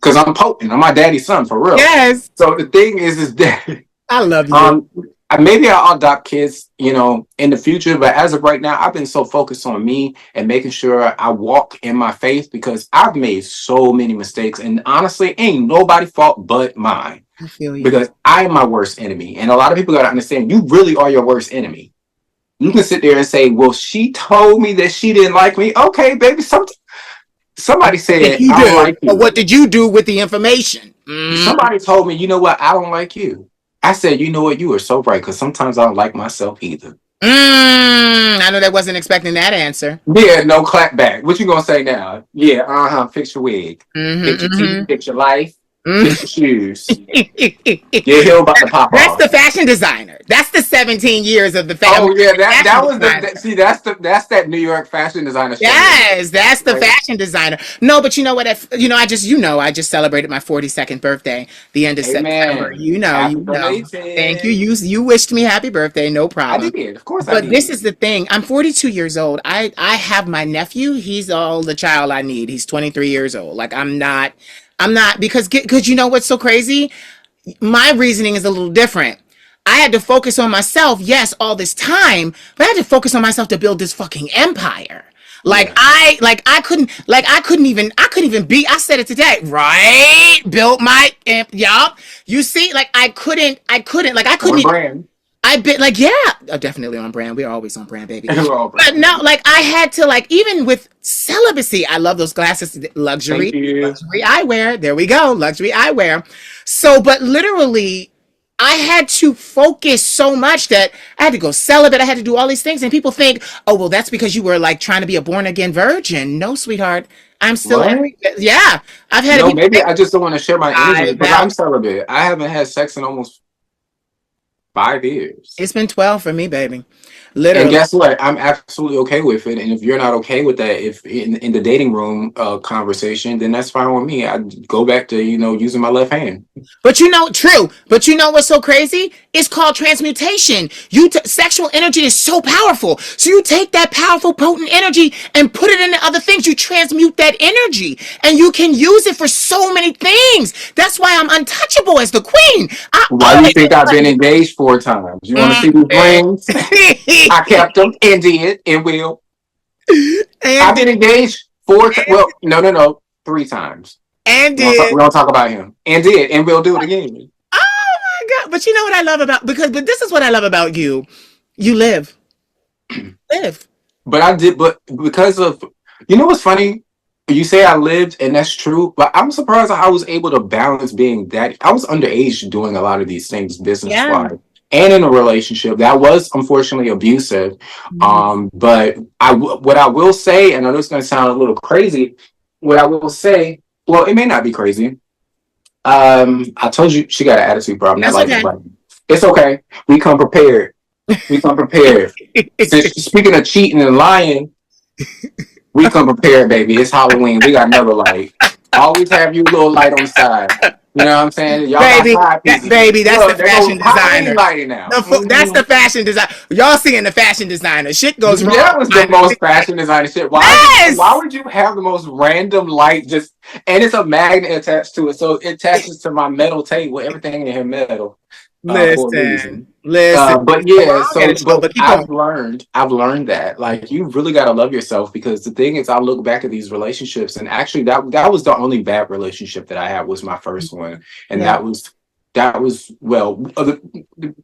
because I'm potent. I'm my daddy's son for real. Yes. So the thing is that I love you. maybe I'll adopt kids, in the future. But as of right now, I've been so focused on me and making sure I walk in my faith, because I've made so many mistakes. And honestly, ain't nobody fault but mine. I feel you. Because I am my worst enemy. And a lot of people got to understand, you really are your worst enemy. You can sit there and say, "Well, she told me that she didn't like me." Okay, baby. Somebody said, "I don't like you." But what did you do with the information? Somebody told me, "You know what? I don't like you." I said, "You know what? You are so right, because sometimes I don't like myself either." I know that wasn't expecting that answer. Yeah, no clap back. What you gonna say now? Yeah, fix your wig, fix your teeth, fix your life, fix your shoes. Your heel about to pop That's off. the fashion designer. That's the 17 years of the fashion. Oh yeah, that was that's that New York fashion designer. Yes, that's the fashion designer. No, but you know what? I just celebrated my 42nd birthday, the end of September. Happy belated. Thank you. You wished me happy birthday. No problem. I did, of course. But this is the thing. I'm 42 years old. I have my nephew. He's all the child I need. He's 23 years old. Like, I'm I'm not, because you know what's so crazy? My reasoning is a little different. I had to focus on myself, yes, all this time, but I had to focus on myself to build this fucking empire. Yeah. I couldn't even be, I said it today, right? Built my, yup. You see, like, I couldn't On even, brand. I've been like, yeah, definitely on brand. We're always on brand, baby. We're all But brand. no, like I had to, like, even with celibacy, I love those glasses, Thank you. luxury eyewear. There we go, luxury eyewear. So, but literally, I had to focus so much that I had to go celibate. I had to do all these things, and people think, oh, well, that's because you were like trying to be a born again virgin. No, sweetheart, I'm still What? every, yeah. I've had No, people maybe think I just don't want to share my energy I've because out. I'm celibate. I haven't had sex in almost 5 years. It's been 12 for me, baby. And Literally. guess what? I'm absolutely okay with it. And if you're not okay with that, if in the dating room conversation, then that's fine with me. I go back to, using my left hand. But true. But you know what's so crazy? It's called transmutation. Sexual energy is so powerful. So you take that powerful, potent energy and put it into other things. You transmute that energy, and you can use it for so many things. That's why I'm untouchable as the queen. I Why do you always think I've been like, engaged 4 times? You want to see these rings? I kept them and did and will. I've and been engaged 4 times. Well, no, 3 times. and We don't talk, did. we don't talk about him. And did and will do it again. Oh my god! But you know what I love about, but this is what I love about you. You live. But I did, but because of, what's funny? You say I lived, and that's true, but I'm surprised I was able to balance being that. I was underage doing a lot of these things business Yeah. wise and in a relationship that was unfortunately abusive. Mhm. But what I will say, and I know it's going to sound a little crazy, what I will say, well, it may not be crazy. I told you she got an attitude problem. That That's light is okay. bright. It's okay. We come prepared. We come prepared. Since speaking of cheating and lying, we come prepared, baby. It's Halloween. We got another light. Always have you a little light on the side. You know what I'm saying? Y'all got Baby, side pieces. that's the Look, there fashion goes Halloween designer. lighting now. That's the fashion design. Y'all seeing the fashion designer. Shit goes wrong That was the behind the most scenes. fashion designer shit. Why Yes. would you have the most random light just and it's a magnet attached to it, so it attaches to my metal table. Everything in here metal for a Listen, reason. listen. But Well, yeah, I'll get so a show, but but keep going. I've learned that like you really gotta love yourself because the thing is I look back at these relationships and actually that was the only bad relationship that I had was my first one. And Yeah. that was well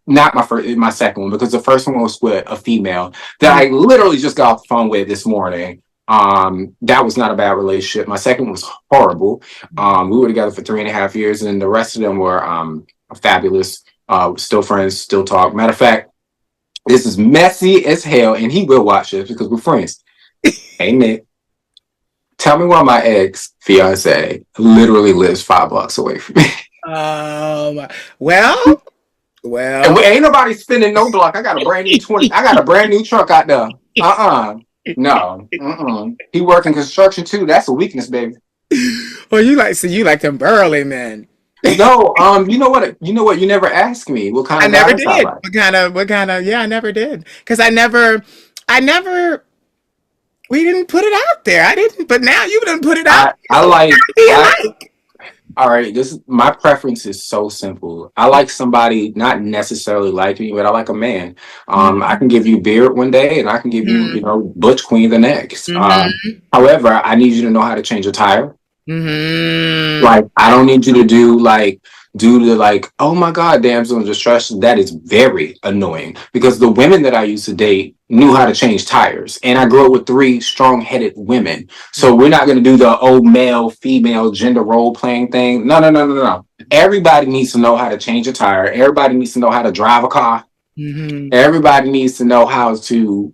not my second one because the first one was with a female that Mhm. I literally just got off the phone with this morning. That was not a bad relationship. My second one was horrible. We were together for 3.5 years and the rest of them were fabulous. Still friends, still talk. Matter of fact, this is messy as hell, and he will watch this because we're friends. Hey Nick, tell me why my ex fiance literally lives 5 blocks away from me. Um. Well. And Well. ain't nobody spending no block. I got a brand new 20. I got a brand new truck out there. No. He worked in construction too. That's a weakness, baby. Well, you like them burly men. No, you know what? You know what? You never asked me what kind I of never guys I did. like. What kind of, yeah, I never did. Because I never, we didn't put it out there. I didn't, but now you done put it out there. I So what like kind do you I like? All right, this is my preference is so simple. I like somebody not necessarily like me, but I like a man. I can give you beard one day, and I can give you, Mm-hmm. butch queen the next. Mm-hmm. However, I need you to know how to change a tire. Mm-hmm. Like, I don't need you to do the like, oh my God, damsel in distress. That is very annoying because the women that I used to date knew how to change tires. And I grew up with 3 strong-headed women. So we're not going to do the old male, female gender role playing thing. No, no, no, no, no. Everybody needs to know how to change a tire. Everybody needs to know how to drive a car. Mm-hmm. Everybody needs to know how to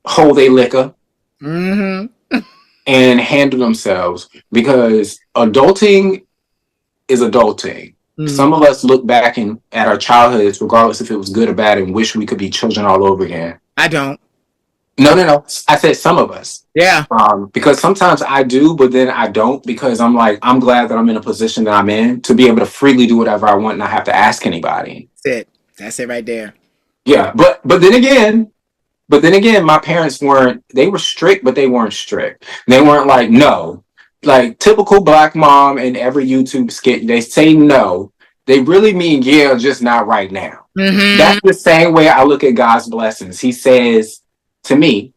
hold a liquor Mm-hmm. and handle themselves because adulting is adulting. Mm-hmm. Some of us look back at our childhoods, regardless if it was good or bad, and wish we could be children all over again. I don't. No, no, no. I said some of us. Yeah. Because sometimes I do, but then I don't because I'm like, I'm glad that I'm in a position that I'm in to be able to freely do whatever I want and not have to ask anybody. That's it. That's it right there. Yeah, but then again, my parents they were strict, but they weren't strict. They weren't like, no. like typical black mom in every YouTube skit, they say no. They really mean yeah, just not right now. Mm-hmm. That's the same way I look at God's blessings. He says to me,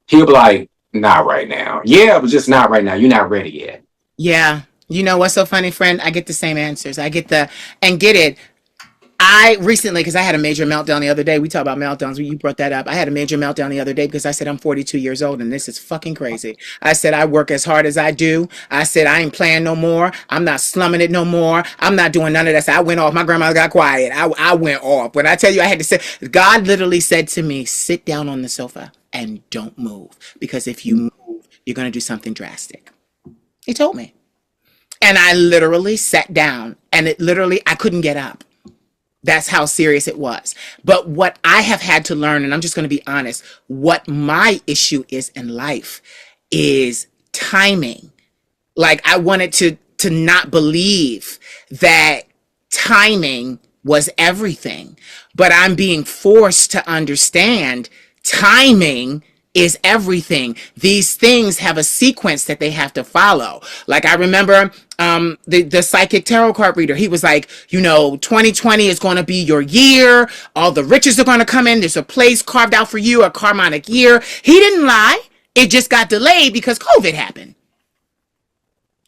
he'll be like, not right now. Yeah, but just not right now. You're not ready yet. Yeah. You know what's so funny, friend? I get the same answers. I get the, and get it. I recently, because I had a major meltdown the other day. We talk about meltdowns. You brought that up. I had a major meltdown the other day because I said I'm 42 years old and this is fucking crazy. I said I work as hard as I do. I said I ain't playing no more. I'm not slumming it no more. I'm not doing none of that. So I went off. My grandmother got quiet. I went off. When I tell you I had to say, God literally said to me, sit down on the sofa and don't move. Because if you move, you're going to do something drastic. He told me. And I literally sat down and it literally, I couldn't get up. That's how serious it was. But what I have had to learn, and I'm just going to be honest, what my issue is in life is timing. Like I wanted to not believe that timing was everything, but I'm being forced to understand timing is everything. These things have a sequence that they have to follow. Like I remember the psychic tarot card reader, he was like, 2020 is going to be your year. All the riches are going to come in. There's a place carved out for you, a karmic year. He didn't lie. It just got delayed because COVID happened.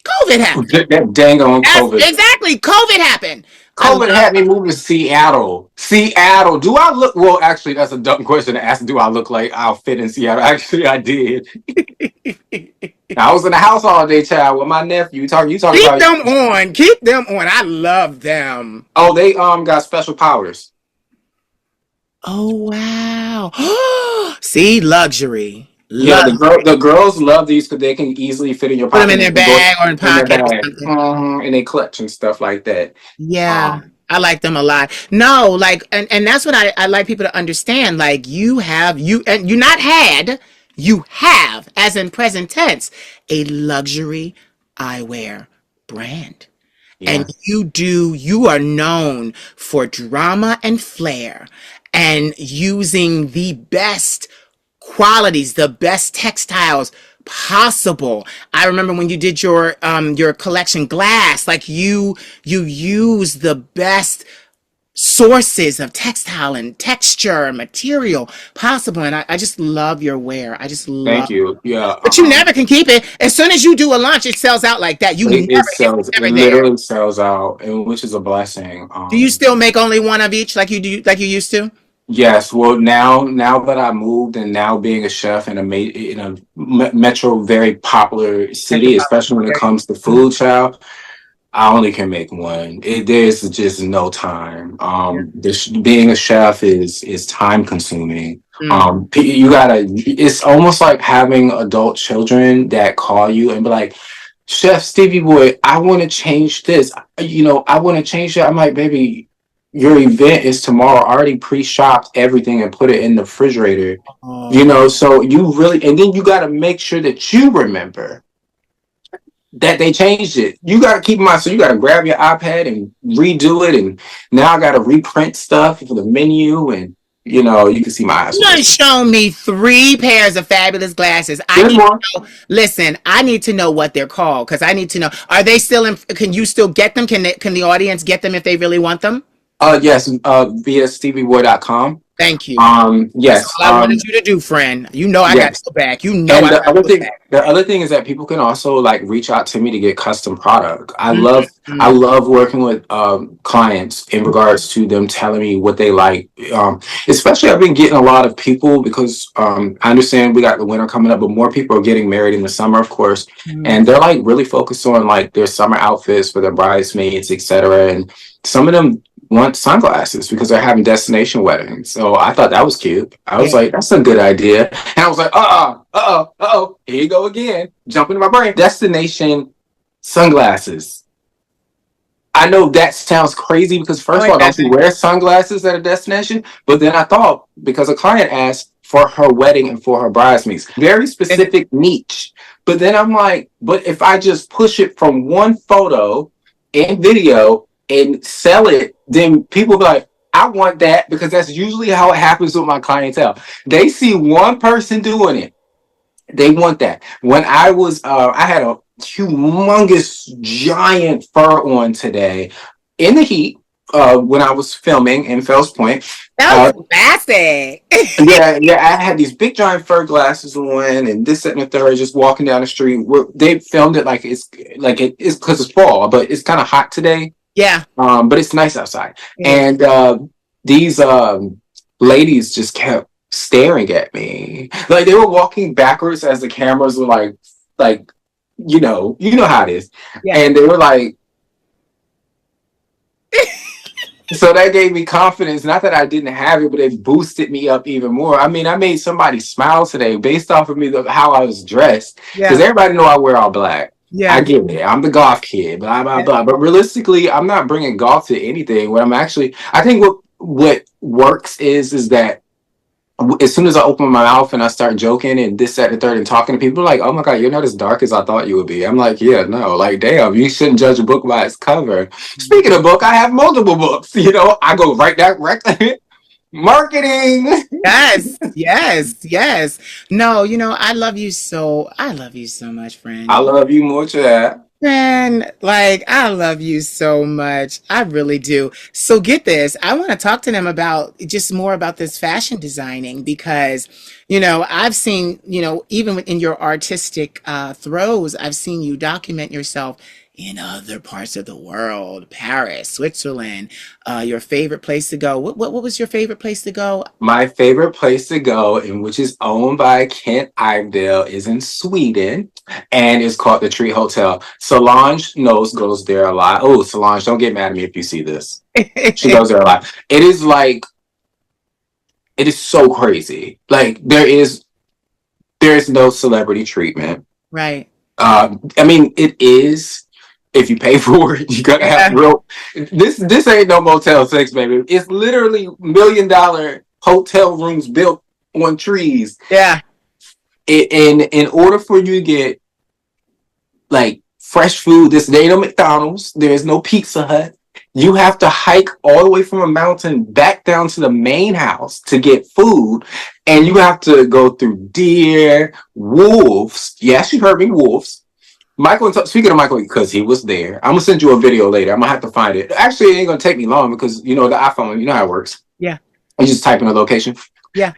COVID happened. That dang on That's COVID. exactly. COVID happened. I COVID had me move to Seattle. Seattle. Do I look? Well, actually, that's a dumb question to ask. Do I look like I'll fit in Seattle? Actually, I did. I was in the house all day, child, with my nephew. You talking keep about? them on. Keep them on. I love them. Oh, they got special powers. Oh wow. See, luxury. Yeah, Love. the girls love these because they can easily fit in your Put them pocket in their and go bag or in in their pocket or bag, something. and they clutch and stuff like that. Yeah. Um, I like them a lot. No, like, and that's what I like people to understand. Like and you not had, you have, as in present tense, a luxury eyewear brand. And yeah, you are known for drama and flair and using the best qualities, the best textiles possible. I remember when you did your collection glass, like you use the best sources of textile and texture and material possible. And I just love your wear. I just thank love, you. Yeah, but you never can keep it. As soon as you do a launch, it sells out like that. it sells. It Never there. literally sells out, and which is a blessing. Do you still make only one of each like you do, like you used to? Yes, well now that I moved and now being a chef in a metro very popular city, especially when it comes to food, child, I only can make one. There's just no time. Being a chef is time consuming. Mm. You gotta. It's almost like having adult children that call you and be like, "Chef Stevie Boy, I want to change this. I want to change that." I'm like, "Baby, your event is tomorrow. I already pre-shopped everything and put it in the refrigerator. Oh, So you really, and then you got to make sure that you remember that they changed it. You got to keep in mind. So you got to grab your iPad and redo it. And now I got to reprint stuff for the menu. And, you can see my eyes. you done shown me 3 pairs of fabulous glasses. I There's need more. to know, listen, I need to know what they're called because I need to know. Are they still in? Can you still get them? Can the audience get them if they really want them? Yes, via StevieBoy.com. Thank you. That's Yes. all I wanted you to do, friend. You know I got Yes. your back. You know And I got your back. the other thing is that people can also like reach out to me to get custom product. I Mhm. love working with clients in regards to them telling me what they like. Especially I've been getting a lot of people because I understand we got the winter coming up, but more people are getting married in the summer, of course, and they're like really focused on like their summer outfits for their bridesmaids, etc. And some of them want sunglasses because they're having destination weddings. So I thought that was cute. I Yeah. was like, that's a good idea. And I was like, here you go again. Jump into my brain. Destination sunglasses. I know that sounds crazy because Oh, first of it all, don't you doesn't. wear sunglasses at a destination? But then I thought because a client asked for her wedding and for her bridesmaids, very It's, specific niche. But then I'm like, but if I just push it from one photo and video and sell it, then people be like, I want that because that's usually how it happens with my clientele. They see one person doing it. They want that. When I was, I had humongous giant fur on today in the heat when I was filming in Fells Point. That Uh, was classic. yeah, I had these big giant fur glasses on, and this, that, and the third, just walking down the street. They filmed it it's because it's fall, but it's kind of hot today. Yeah. But it's nice outside, It is. and these ladies just kept staring at me, like they were walking backwards as the cameras were like you know how it is, Yeah. and they were like. So that gave me confidence. Not that I didn't have it, but it boosted me up even more. I mean, I made somebody smile today based off of how I was dressed. Because Yeah. everybody know I wear all black. I Yeah. get it. I'm the goth kid, blah blah Yeah. blah. But realistically, I'm not bringing goth to anything. I think what works is that as soon as I open my mouth and I start joking and this, that, and the third and talking to people, like, oh my God, you're not as dark as I thought you would be. I'm like, yeah, no, like, damn, you shouldn't judge a book by its cover. Speaking of book, I have multiple books. I go right marketing. Yes. Yes. Yes. No, I love you so much, I friend. love you more to that. Man, like, I love you so much. I really do. So get this. I want to talk to them about just more about this fashion designing because, I've seen, even in your artistic throes, I've seen you document yourself in other parts of the world, Paris, Switzerland, your favorite place to go. What was your favorite place to go? My favorite place to go, and which is owned by Kent Iredale, is in Sweden, and it's called the Tree Hotel. Solange goes there a lot. Oh, Solange, don't get mad at me if you see this. She goes there a lot. It is so crazy. Like there is no celebrity treatment. Right. I mean, it is. If you pay for it, you gotta have Yeah. real. This ain't no Motel 6, baby. It's literally $1 million hotel rooms built on trees. Yeah. In order for you to get like fresh food, there ain't no McDonald's. There is no Pizza Hut. You have to hike all the way from a mountain back down to the main house to get food, and you have to go through deer, wolves. Yes, you heard me, wolves. Speaking of Michael, because he was there, I'm gonna send you a video later. I'm gonna have to find it. Actually, it ain't gonna take me long because the iPhone, you know how it works. Yeah. You just type in a location. Yeah.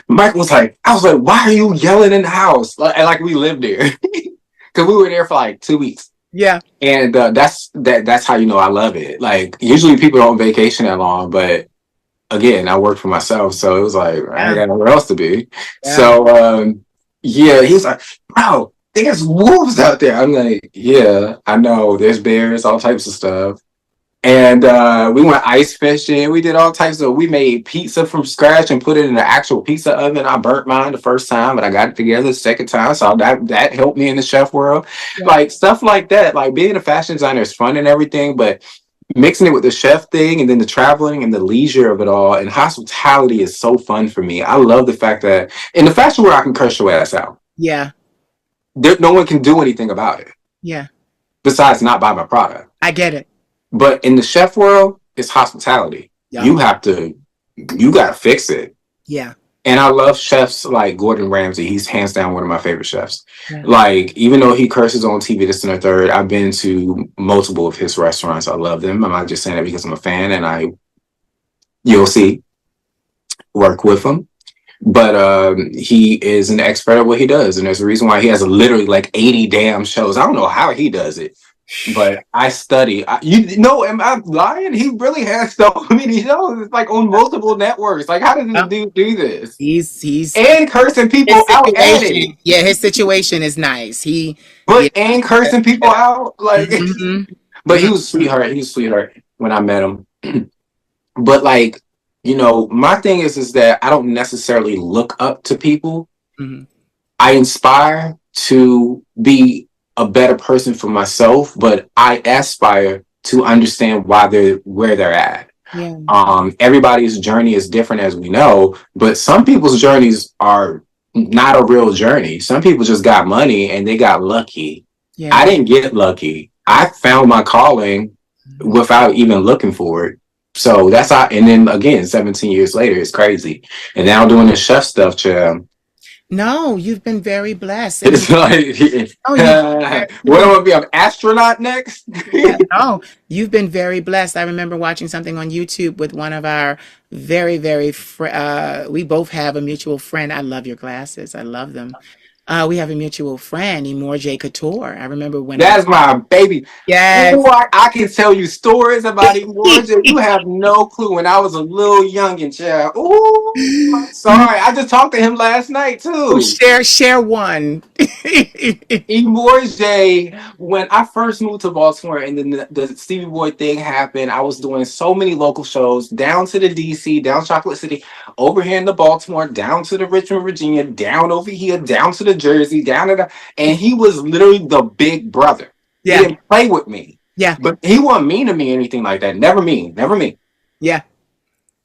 Michael was like, I was like, why are you yelling in the house? Like we lived there. Because we were there for like 2 weeks. Yeah. And that's how I love it. Like usually people don't vacation that long, but again, I work for myself, so it was like I ain't Yeah. got nowhere else to be. Yeah. So yeah, he was like, bro, there's wolves out there. I'm like, yeah, I know. There's bears, all types of stuff. And we went ice fishing. We did all types of. We made pizza from scratch and put it in the actual pizza oven. I burnt mine the first time, but I got it together the second time. So that helped me in the chef world. Yeah. Like stuff like that. Like being a fashion designer is fun and everything, but mixing it with the chef thing and then the traveling and the leisure of it all and hospitality is so fun for me. I love the fact that in the fashion world I can curse your ass out. Yeah. No one can do anything about it Yeah. besides not buy my product. I get it. But in the chef world, it's hospitality. Yeah. You gotta fix it. Yeah. And I love chefs like Gordon Ramsay. He's hands down one of my favorite chefs. Yeah. Like, even though he curses on TV, this and the third, I've been to multiple of his restaurants. I love them. I'm not just saying that because I'm a fan and you'll see, work with him. But he is an expert at what he does. And there's a reason why he has literally like 80 damn shows. I don't know how he does it. But I study. Am I lying? He really has so many shows. It's like on multiple networks. Like, how does this dude do this? He's And cursing people his out at situation. it. Yeah, his situation is nice. And cursing people out. Like, Mhm. but he was sweetheart. He was sweetheart when I met him. But like, my thing is that I don't necessarily look up to people. Mhm. I inspire to be a better person for myself, but I aspire to understand where they're at. Yeah. Everybody's journey is different, as we know, but some people's journeys are not a real journey. Some people just got money and they got lucky. Yeah. I didn't get lucky. I found my calling without even looking for it. So that's how, and then again, 17 years later, it's crazy. And now doing the chef stuff, child. No, you've been very blessed. And It's like, no, you've what am I been gonna be an astronaut next? yeah, no, you've been very blessed. I remember watching something on YouTube with one of our we both have a mutual friend. I love your glasses. I love them. We have a mutual friend, Emorje Couture. I remember when I, That's my baby. yes. Oh, I can tell you stories about him, Georgia. You have no clue. When I was a little young and child. Oh, I'm sorry. I just talked to him last night Oh, too. share one. J, when I first moved to Baltimore and then the Stevie Boy thing happened, I was doing so many local shows down to the DC, down Chocolate City, over here in the Baltimore, down to the Richmond, Virginia, down over here, down to the Jersey, down to the, and he was literally the big brother. He Yeah, didn't play with me, yeah, but he wasn't mean to me or anything like that. Never mean, never mean. yeah.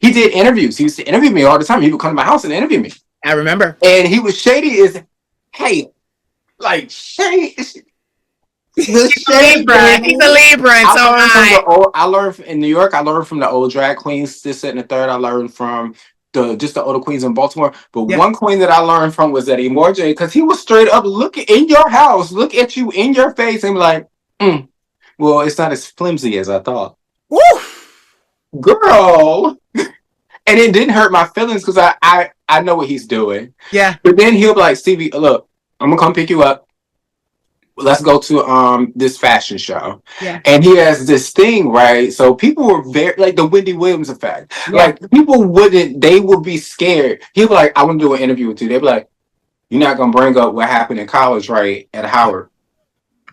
He did interviews. He used to interview me all the time. He would come to my house and interview me. I remember. And he was shady as, hey, like shady. The He's a shade, Libra. He's a baby. Libra, and I so am learned from I. the old. I learned in New York. I learned from the old drag queens. This, and the third. I learned from the older queens in Baltimore. But Yeah, one queen that I learned from was Eddie Morjay because he was straight up looking in your house, look at you in your face, and be like, "Well, it's not as flimsy as I thought, woo, girl." And it didn't hurt my feelings because I know what he's doing. yeah, But then he'll be like, "Stevie, look, I'm gonna come pick you up. Let's go to this fashion show." yeah, And he has this thing, right? So people were very like the Wendy Williams effect. yeah, Like people wouldn't, they would be scared. He'd be like, "I want to do an interview with you." They'd be like, "You're not gonna bring up what happened in college, right? At Howard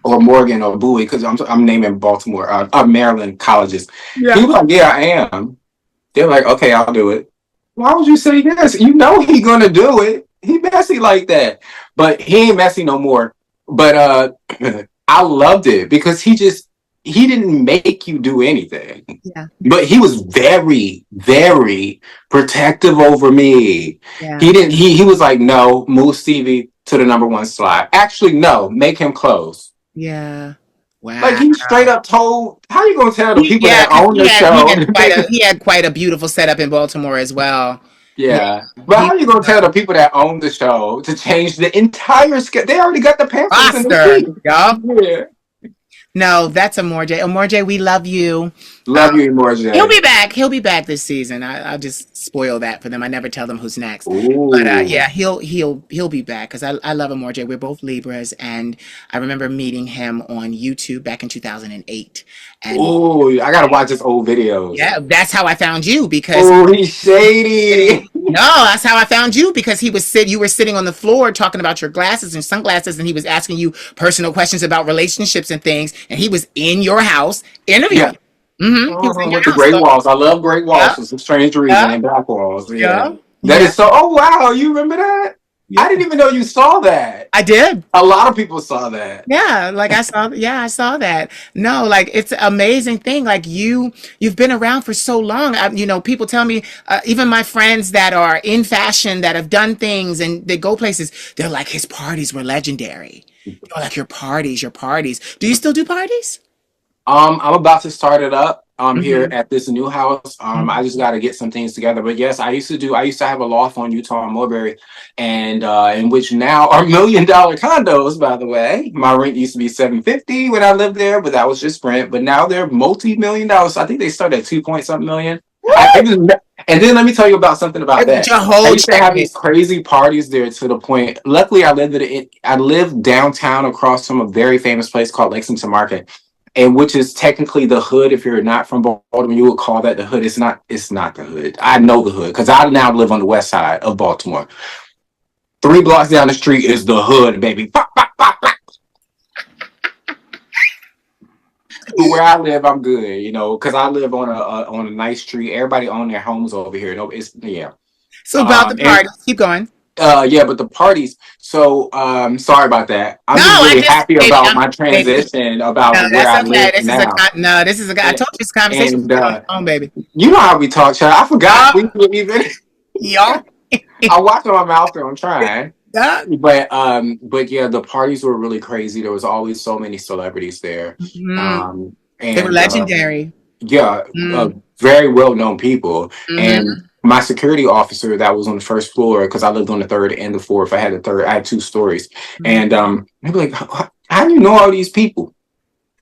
or Morgan or Bowie," because I'm naming Baltimore, Maryland colleges. He'd yeah, be like, "Yeah, I am." They're like, "Okay, I'll do it." Why would you say yes? You know he gonna do it. He messy like that, but he ain't messy no more. But I loved it because he didn't make you do anything, yeah, but he was very very protective over me. yeah, He was like, "No, move Stevie to the number one slot. Actually, no, make him close." yeah. Like Wow. he straight up told, how you gonna tell the people Yeah, that because own the show? he had quite a beautiful setup in Baltimore as well. Yeah, Yeah. But he how you gonna tell the people that own the show to change the entire schedule? They already got the pamphlets in the roster. seat. Yup. Yeah. No, that's Amorje. Amorje, we love you. Love you more, He'll Jay. be back. He'll be back this season. I'll just spoil that for them. I never tell them who's next. But Ooh. yeah, he'll be back because I love Amorje. We're both Libras, and I remember meeting him on YouTube back in 2008. And Ooh. I gotta watch his old videos. yeah, that's how I found you because Oh, he's shady. no, that's how I found you because you were sitting on the floor talking about your glasses and sunglasses, and he was asking you personal questions about relationships and things, and he was in your house Yeah. interviewing. He was in your With the house. Great So, Walls. I love Great Walls yeah, for some strange reason yeah, and Black Walls. Yeah. yeah, That yeah, is so, oh wow, you remember that? I yeah. didn't even know you saw that. I did. A lot of people saw that. Yeah, like I saw that. No, like it's an amazing thing. Like you've been around for so long. People tell me, even my friends that are in fashion that have done things and they go places, they're like, his parties were legendary. You're like, your parties. Do you still do parties? I'm about to start it up here Hmm. at this new house. I just got to get some things together. But yes, I used to have a loft on Utah and Mulberry, and in which now are $1 million condos. By the way, my rent used to be $750 when I lived there, but that was just rent. But now they're multi-million dollars. So I think they started at 2 point something million. I just, and then let me tell you about something about With that. your I whole used to have check. these crazy parties there to the point. Luckily, I lived downtown across from a very famous place called Lexington Market, and which is technically the hood. If you're not from Baltimore, you would call that the hood. It's not. It's not the hood. I know the hood because I now live on the west side of Baltimore. 3 blocks down the street is the hood, baby. Pop, pop, pop, pop. But where I live, I'm good, because I live on a nice street. Everybody own their homes over here. No, it's yeah. So about the And parties, keep going. yeah, but the parties. So sorry about that. I'm No, just I really just happy baby, about I'm my baby. transition No, about where that's I okay. live now. This is a. I And, told you this conversation was and going on, baby. you know how we talk, child. I forgot. We Yup, didn't even. yup, I watch my mouth and I'm trying. yup. But yeah, the parties were really crazy. There was always so many celebrities there. Mhm. Um They were and legendary. yeah, Mm, very well known people. mhm. And my security officer that was on the first floor, because I lived on the third and the fourth. I had the third. I had two stories, Mhm. and they'd be like, "How do you know all these people?"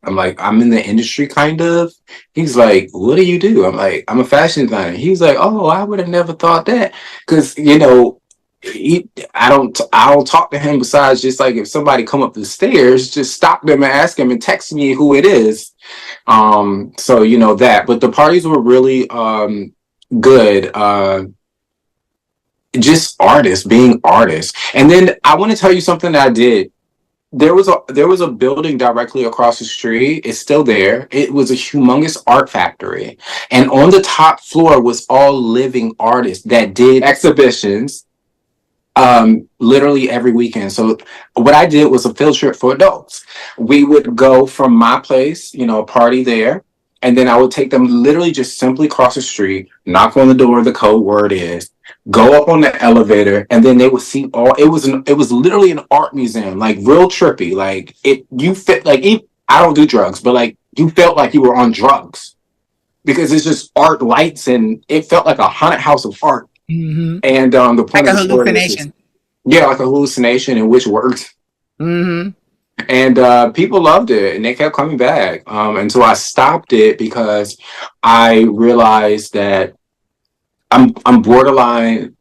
I'm like, "I'm in the industry, kind of." He's like, "What do you do?" I'm like, "I'm a fashion designer." He's like, "Oh, I would have never thought that," because I don't talk to him besides just like if somebody come up the stairs, just stop them and ask him and text me who it is. So that, but the parties were really good. Just artists being artists. And then I want to tell you something that I did. There was a building directly across the street. It's still there. It was a humongous art factory. And on the top floor was all living artists that did exhibitions literally every weekend. So what I did was a field trip for adults. We would go from my place, party there, and then I would take them literally just simply across the street, knock on the door, the code word is, go up on the elevator, and then they would see all. It was literally an art museum, like real trippy. Like it, you fit like I don't do drugs, but like you felt like you were on drugs because it's just art lights, and it felt like a haunted house of art. Mhm. And the point Like of a the story was just, hallucination. yeah, like a hallucination, and which worked. Mhm. And people loved it, and they kept coming back. And so I stopped it because I realized that I'm borderline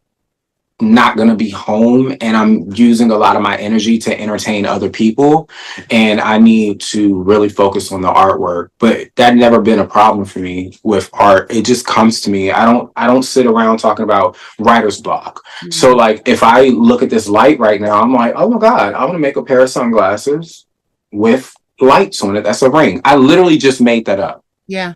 not going to be home, and I'm using a lot of my energy to entertain other people, and I need to really focus on the artwork. But that never been a problem for me with art. It just comes to me. I don't sit around talking about writer's block. So Mhm. like if I look at this light right now, I'm like, oh my god, I want to make a pair of sunglasses with lights on it. That's a ring. I literally just made that up. Yeah.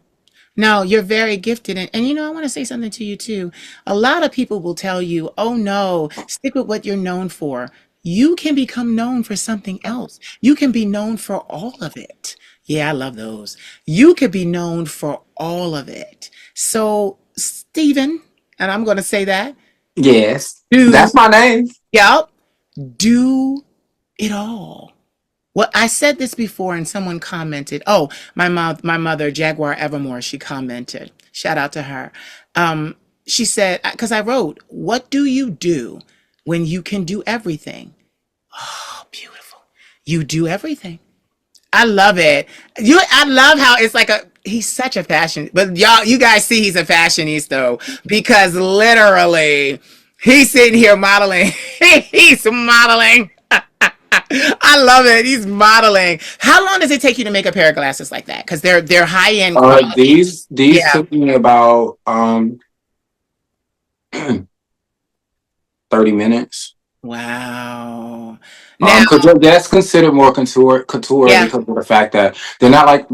No, you're very gifted. And I want to say something to you too. A lot of people will tell you, oh no, stick with what you're known for. You can become known for something else. You can be known for all of it. Yeah, I love those. You could be known for all of it. So, Stephen, and I'm going to say that, Yes, do, that's my name. yep, do it all. Well, I said this before and someone commented. Oh, my mother, Jaguar Evermore, she commented. Shout out to her. She said, because I wrote, what do you do when you can do everything? Oh, beautiful. You do everything. I love it. I love how it's like he's such a fashion, but you guys see he's a fashionista though, because literally he's sitting here modeling. He's modeling. I love it. He's modeling. How long does it take you to make a pair of glasses like that? Because they're high end quality. These Yeah. took me about 30 minutes. Wow. Now, Because that's considered more couture yeah. because of the fact that they're like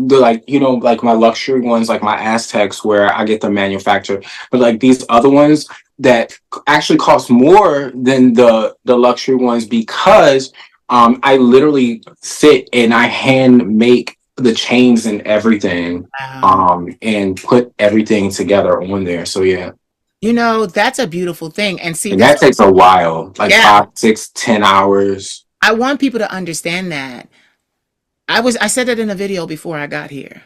like my luxury ones, like my Aztecs, where I get them manufactured. But like these other ones that actually cost more than the luxury ones because I literally sit and I hand make the chains and everything Wow. and put everything together on there. So yeah. That's a beautiful thing. And see, And this, that takes a while, like yeah, 5, 6, 10 hours. I want people to understand that. I said it in a video before I got here.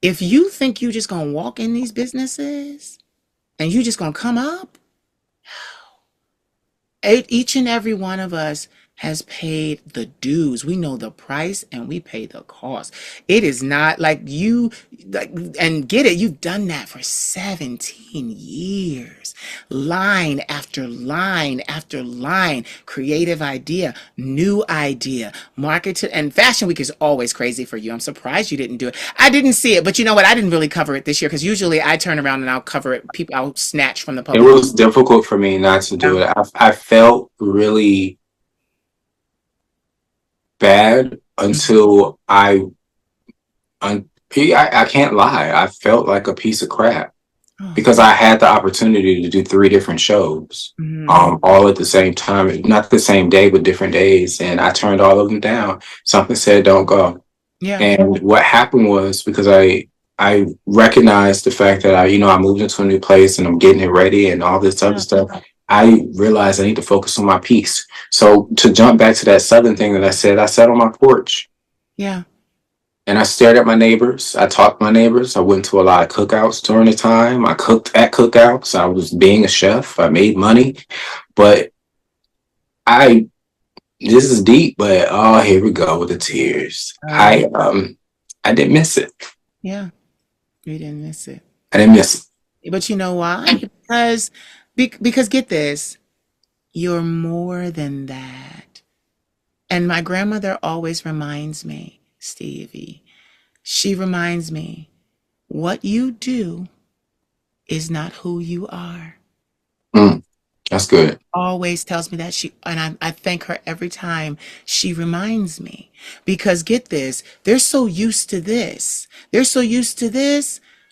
If you think you just gonna walk in these businesses and you just gonna come up, each and every one of us has paid the dues. We know the price and we pay the cost. It is not like and get it, you've done that for 17 years. Line after line after line, creative idea, new idea, market to, and Fashion Week is always crazy for you. I'm surprised you didn't do it. I didn't see it, but you know what? I didn't really cover it this year because usually I turn around and I'll cover it. I'll snatch from the It public. was difficult for me not to do it. I felt really bad until I can't lie. I felt like a piece of crap Oh. because I had the opportunity to do three different shows, Mhm. all at the same time, not the same day, but different days. And I turned all of them down. Something said, don't go. Yeah. And what happened was because I recognized the fact that I moved into a new place and I'm getting it ready and all this other Yeah. stuff. I realized I need to focus on my piece. So to jump back to that southern thing that I sat on my porch Yeah. And I stared at my neighbors. I talked to my neighbors. I went to a lot of cookouts during the time. I cooked at cookouts. I was being a chef. I made money. But I this is deep, but oh, here we go with the tears. Oh, I didn't miss it. yeah, you didn't miss it. I didn't miss it. But you know why? Because get this, you're more than that. And my grandmother always reminds me, Stevie, she reminds me, what you do is not who you are. Mm, that's good. Always tells me that I thank her every time she reminds me, because get this, they're so used to this,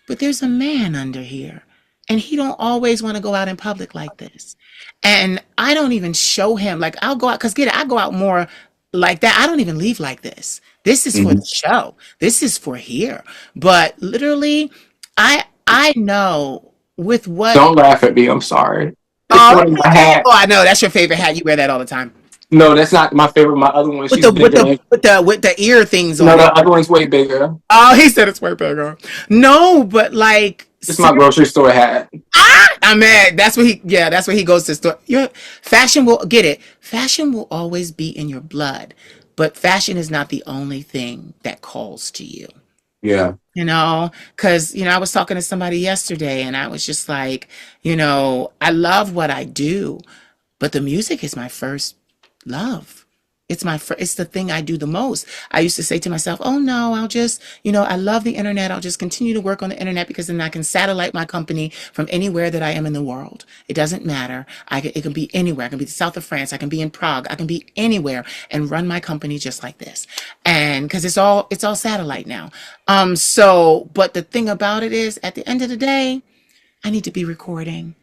but there's a man under here, and he don't always want to go out in public like this, and I don't even show him, like, I'll go out, because get it, I go out more like that. I don't even leave like this is for Mhm. the show, this is for here, but literally, I know with what. Don't laugh at me. I'm sorry. It's Oh, one of my oh, hats. I know that's your favorite hat. You wear that all the time. No, that's not my favorite. My other one, With she's the with bigger the than. with the ear things No, on the it. other one's way bigger. Oh, he said it's way bigger. No, but like It's my seriously, grocery store hat. I'm mad. That's where he goes to store. Your fashion will get it. Fashion will always be in your blood, but fashion is not the only thing that calls to you. Yeah. Because, I was talking to somebody yesterday and I was just like, I love what I do, but the music is my first love. It's the thing I do the most. I used to say to myself, oh no, I'll just, I love the internet. I'll just continue to work on the internet because then I can satellite my company from anywhere that I am in the world. It doesn't matter. It can be anywhere. I can be the south of France. I can be in Prague. I can be anywhere and run my company just like this. And because it's all satellite now. But the thing about it is, at the end of the day, I need to be recording.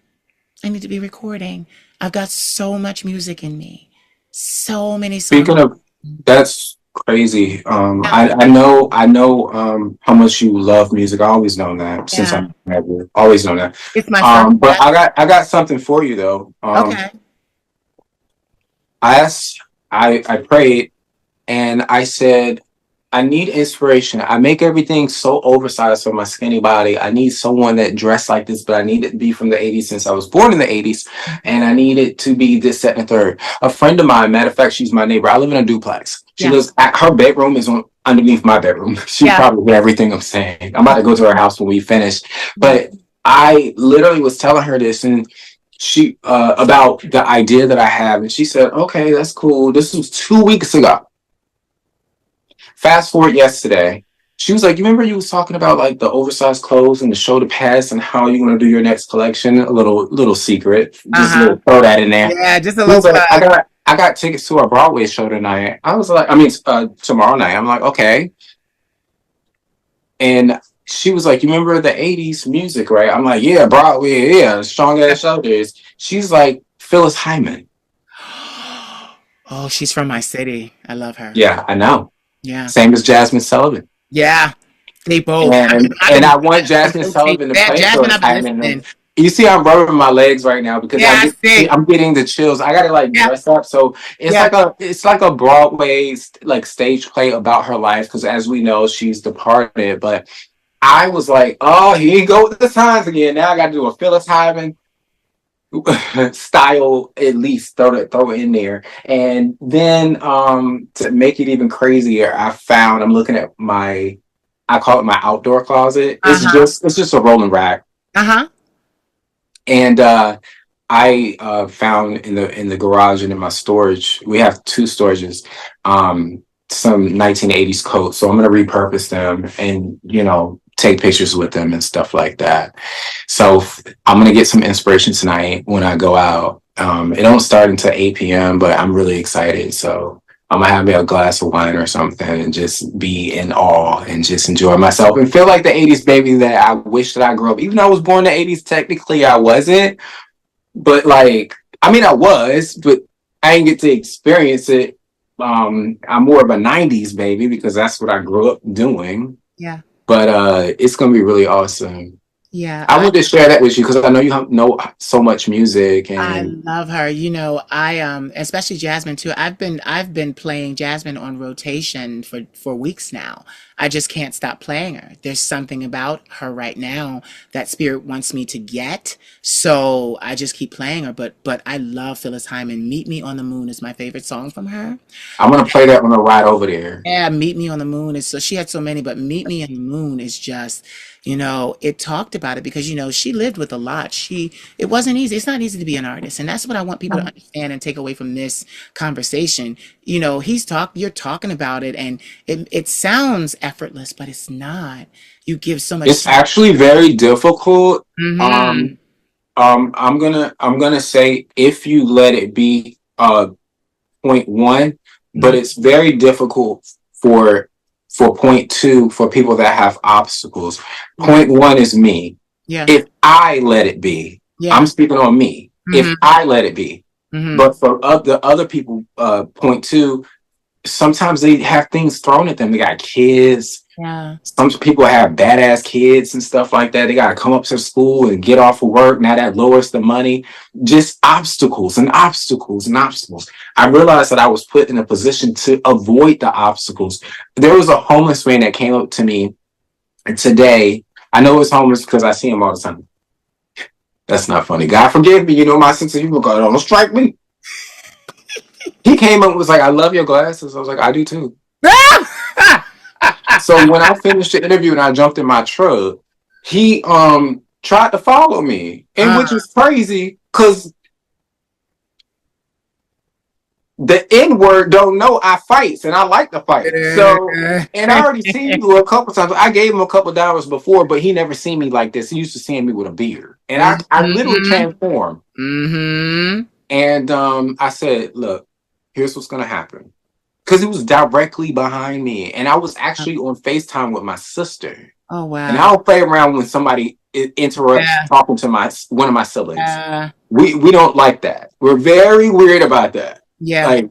I need to be recording. I've got so much music in me, so many songs. Speaking of, that's crazy. Yeah, I know how much you love music. I always known that since I yeah. met you. Always known that. It's my first But step. I got something for you though. Okay. I asked, I prayed, and I said, I need inspiration. I make everything so oversized for my skinny body. I need someone that dressed like this, but I need it to be from the 80s since I was born in the 80s. And I need it to be this, second, and third. A friend of mine, matter of fact, she's my neighbor. I live in a duplex. She Yeah. lives at her bedroom is on underneath my bedroom. She Yeah. probably hear everything I'm saying. I'm about to go to her house when we finish. Yeah. But I literally was telling her this, and she about the idea that I have, and she said, okay, that's cool. This was 2 weeks ago. Fast forward yesterday, she was like, "You remember you was talking about like the oversized clothes and the show to pass and how you're gonna do your next collection? A little secret, just a Uh-huh. little throw that in there." Yeah, just a She little was like, plug. I got tickets to a Broadway show tonight." I was like, I mean, tomorrow night. I'm like, okay. And she was like, "You remember the '80s music, right?" I'm like, "Yeah, Broadway, yeah, strong ass shoulders." She's like, "Phyllis Hyman." Oh, she's from my city. I love her. Yeah, I know. Yeah. Same as Jasmine Sullivan. Yeah. They both. I've And been I want I've Jasmine been rotating. Sullivan to Yeah, play Jasmine, Phyllis I've been Hyman. listening. You see, I'm rubbing my legs right now because Yeah, I see. I'm getting the chills. I gotta like Yeah. dress up, so Yeah. it's like a Broadway like stage play about her life. Because as we know, she's departed. But I was like, oh, here you go with the signs again. Now I got to do a Phyllis Hyman style at least throw it in there. And then to make it even crazier, I'm looking at my, I call it my outdoor closet. Uh-huh. It's just a rolling rack. Uh-huh. And I found in the garage and in my storage, we have two storages, some 1980s coats. So I'm gonna repurpose them and take pictures with them and stuff like that. So I'm gonna get some inspiration tonight when I go out. It don't start until 8 p.m., but I'm really excited. So I'm gonna have me a glass of wine or something and just be in awe and just enjoy myself and feel like the 80s baby that I wish that I grew up. Even though I was born in the 80s, technically I wasn't. But like, I mean, I was, but I didn't get to experience it. I'm more of a 90s baby because that's what I grew up doing. Yeah. But it's gonna be really awesome. Yeah, I wanted to share that with you because I know you know so much music I and love her. You know, I especially Jasmine too. I've been playing Jasmine on rotation for weeks now. I just can't stop playing her. There's something about her right now that Spirit wants me to get. So I just keep playing her. But I love Phyllis Hyman. Meet Me on the Moon is my favorite song from her. I'm gonna play that when I ride over there. Yeah, Meet Me on the Moon is so she had so many, but Meet Me on the Moon is just, it talked about it because she lived with a lot. It wasn't easy. It's not easy to be an artist, and that's what I want people to understand and take away from this conversation. You're talking about it, and it sounds effortless, but it's not. You give so much. It's actually very difficult. Um, Mm-hmm. I'm gonna say if you let it be point one, but Mm-hmm. it's very difficult for point two for people that have obstacles. Yeah. Point one is me. Yeah. If I let it be, I'm Yeah. speaking on me. If Mm-hmm. I let it be, Mm-hmm. but for the other people, point two, sometimes they have things thrown at them. They got kids. Yeah. Some people have badass kids and stuff like that. They got to come up to school and get off of work. Now that lowers the money. Just obstacles and obstacles and obstacles. I realized that I was put in a position to avoid the obstacles. There was a homeless man that came up to me today. I know it's homeless because I see him all the time. That's not funny. God forgive me. You know my sense of humor. God, don't strike me. He came up and was like, "I love your glasses." I was like, "I do too." So when I finished the interview and I jumped in my truck, he tried to follow me, and Uh, which is crazy because the N word don't know I fights and I like to fight. So and I already seen you a couple times. I gave him a couple dollars before, but he never seen me like this. He used to see me with a beard, and I literally mm-hmm. transformed. Mm-hmm. And I said, "Look, here's what's gonna happen." Because it was directly behind me, and I was actually on FaceTime with my sister. Oh And wow. I don't play around when somebody interrupts Yeah. talking to my one of my siblings. Yeah. We don't like that. We're very weird about that. Yeah. Like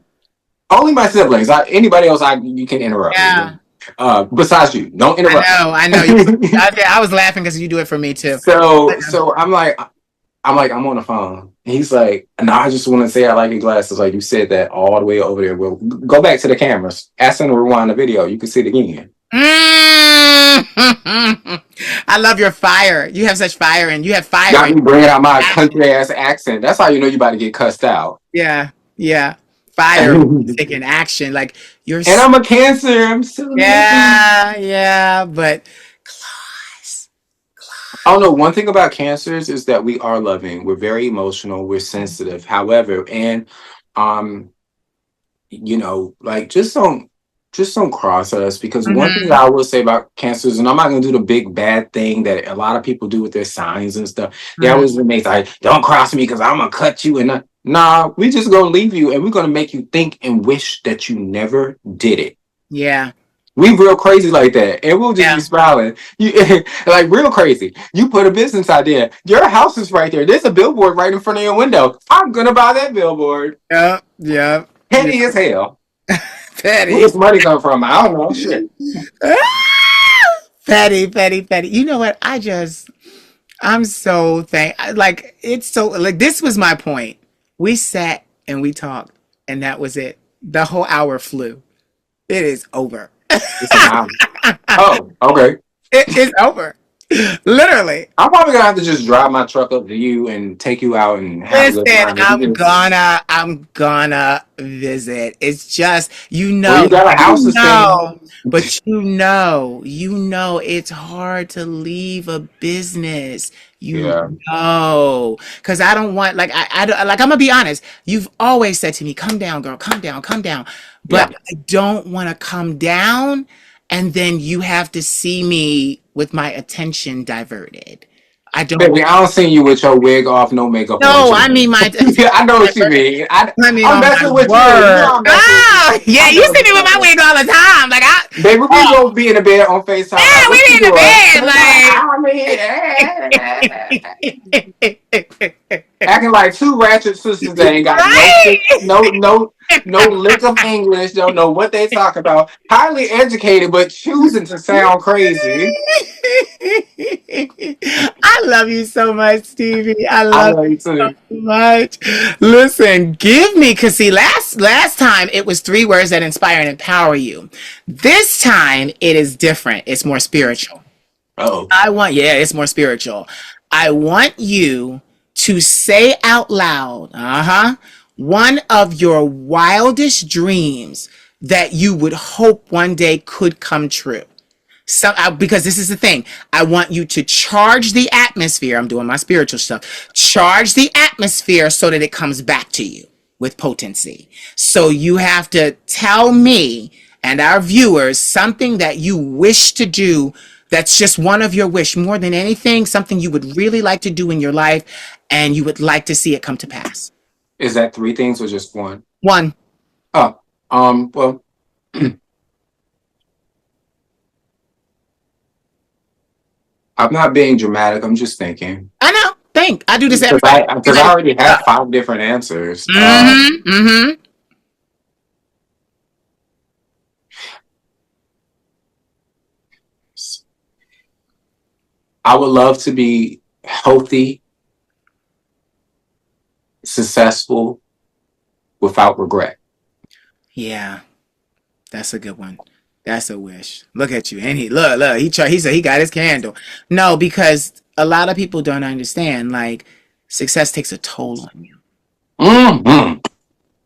only my siblings. Anybody else, you can interrupt me. Yeah. Besides you, don't I interrupt know. I know. me. I was laughing because you do it for me too. So I'm on the phone. And he's like, no, I just want to say I like your glasses. Like you said that all the way over there. Well, go back to the cameras. Ask them to rewind the video. You can see it again. I love your fire. You have such fire, and you have fire Got and me bringing out my passion. country ass accent. That's how you know you about to get cussed out. Yeah. Yeah. Fire taking action. Like you're. And I'm a Cancer. I'm still living. Yeah. Yeah. But claws. I don't know. One thing about cancers is that we are loving. We're very emotional. We're sensitive. However, and um, like just don't cross us because one thing Mm-hmm. I will say about cancers, and I'm not gonna do the big bad thing that a lot of people do with their signs and stuff. They Mm-hmm. always make like, don't cross me because I'm gonna cut you and nah, we just gonna leave you and we're gonna make you think and wish that you never did it. Yeah. We real crazy like that, and we'll just be Yeah. smiling. You like real crazy. You put a business idea. Your house is right there. There's a billboard right in front of your window. I'm gonna buy that billboard. Yep. Yep. Yeah. Petty as hell. Where Petty. does money come from? I don't know. Shit. Petty, petty, petty. You know what? I'm so like it's so like this was my point. We sat and we talked, and that was it. The whole hour flew. It is over. It's an hour. Oh, okay. It is over. Literally. I'm probably gonna have to just drive my truck up to you and take you out and have a good Listen, time. I'm gonna visit. It's just, Well, you got a house to stay in. but it's hard to leave a business. Yeah, Because I don't want, like, I don't, like, I'm gonna be honest. You've always said to me, come down, girl, come down, come down. yeah. But I don't want to come down and then you have to see me with my attention diverted. I don't Baby, I don't see you with your wig off, no makeup on, No, I mean chilling. my. Yeah, I know what you mean. I mean, I'm on my messing with you. You know word. I'm messing with you. Ah, yeah, I'm you doing see me with my something. wig all the time. Like Baby, we oh, gonna be in the bed on FaceTime. yeah, Like, we what be you in the doing? bed, like Acting like two ratchet sisters that ain't got no right. no No lick of English, don't know what they talk about. Highly educated, but choosing to sound crazy. I love you so much, Stevie. I I love love you you too. so much. Listen, give me, cause see, last time it was three words that inspire and empower you. This time it is different. It's more spiritual. Oh, Yeah, it's more spiritual. I want you to say out loud, one of your wildest dreams that you would hope one day could come true. Because this is the thing, I want you to charge the atmosphere. I'm doing my spiritual stuff. Charge the atmosphere so that it comes back to you with potency. So you have to tell me and our viewers something that you wish to do, that's just one of your wish, more than anything, something you would really like to do in your life and you would like to see it come to pass. is that three things or just one? One. Oh, well, I'm not being dramatic. I'm just thinking I know. Think. I do this because everybody. You I gotta already have five different answers. Mm-hmm. Mm-hmm. I would love to be healthy, successful, without regret. Yeah. That's a good one. That's a wish. Look at you. And look, he said he got his candle. No, because a lot of people don't understand. Like, success takes a toll on you. Hmm.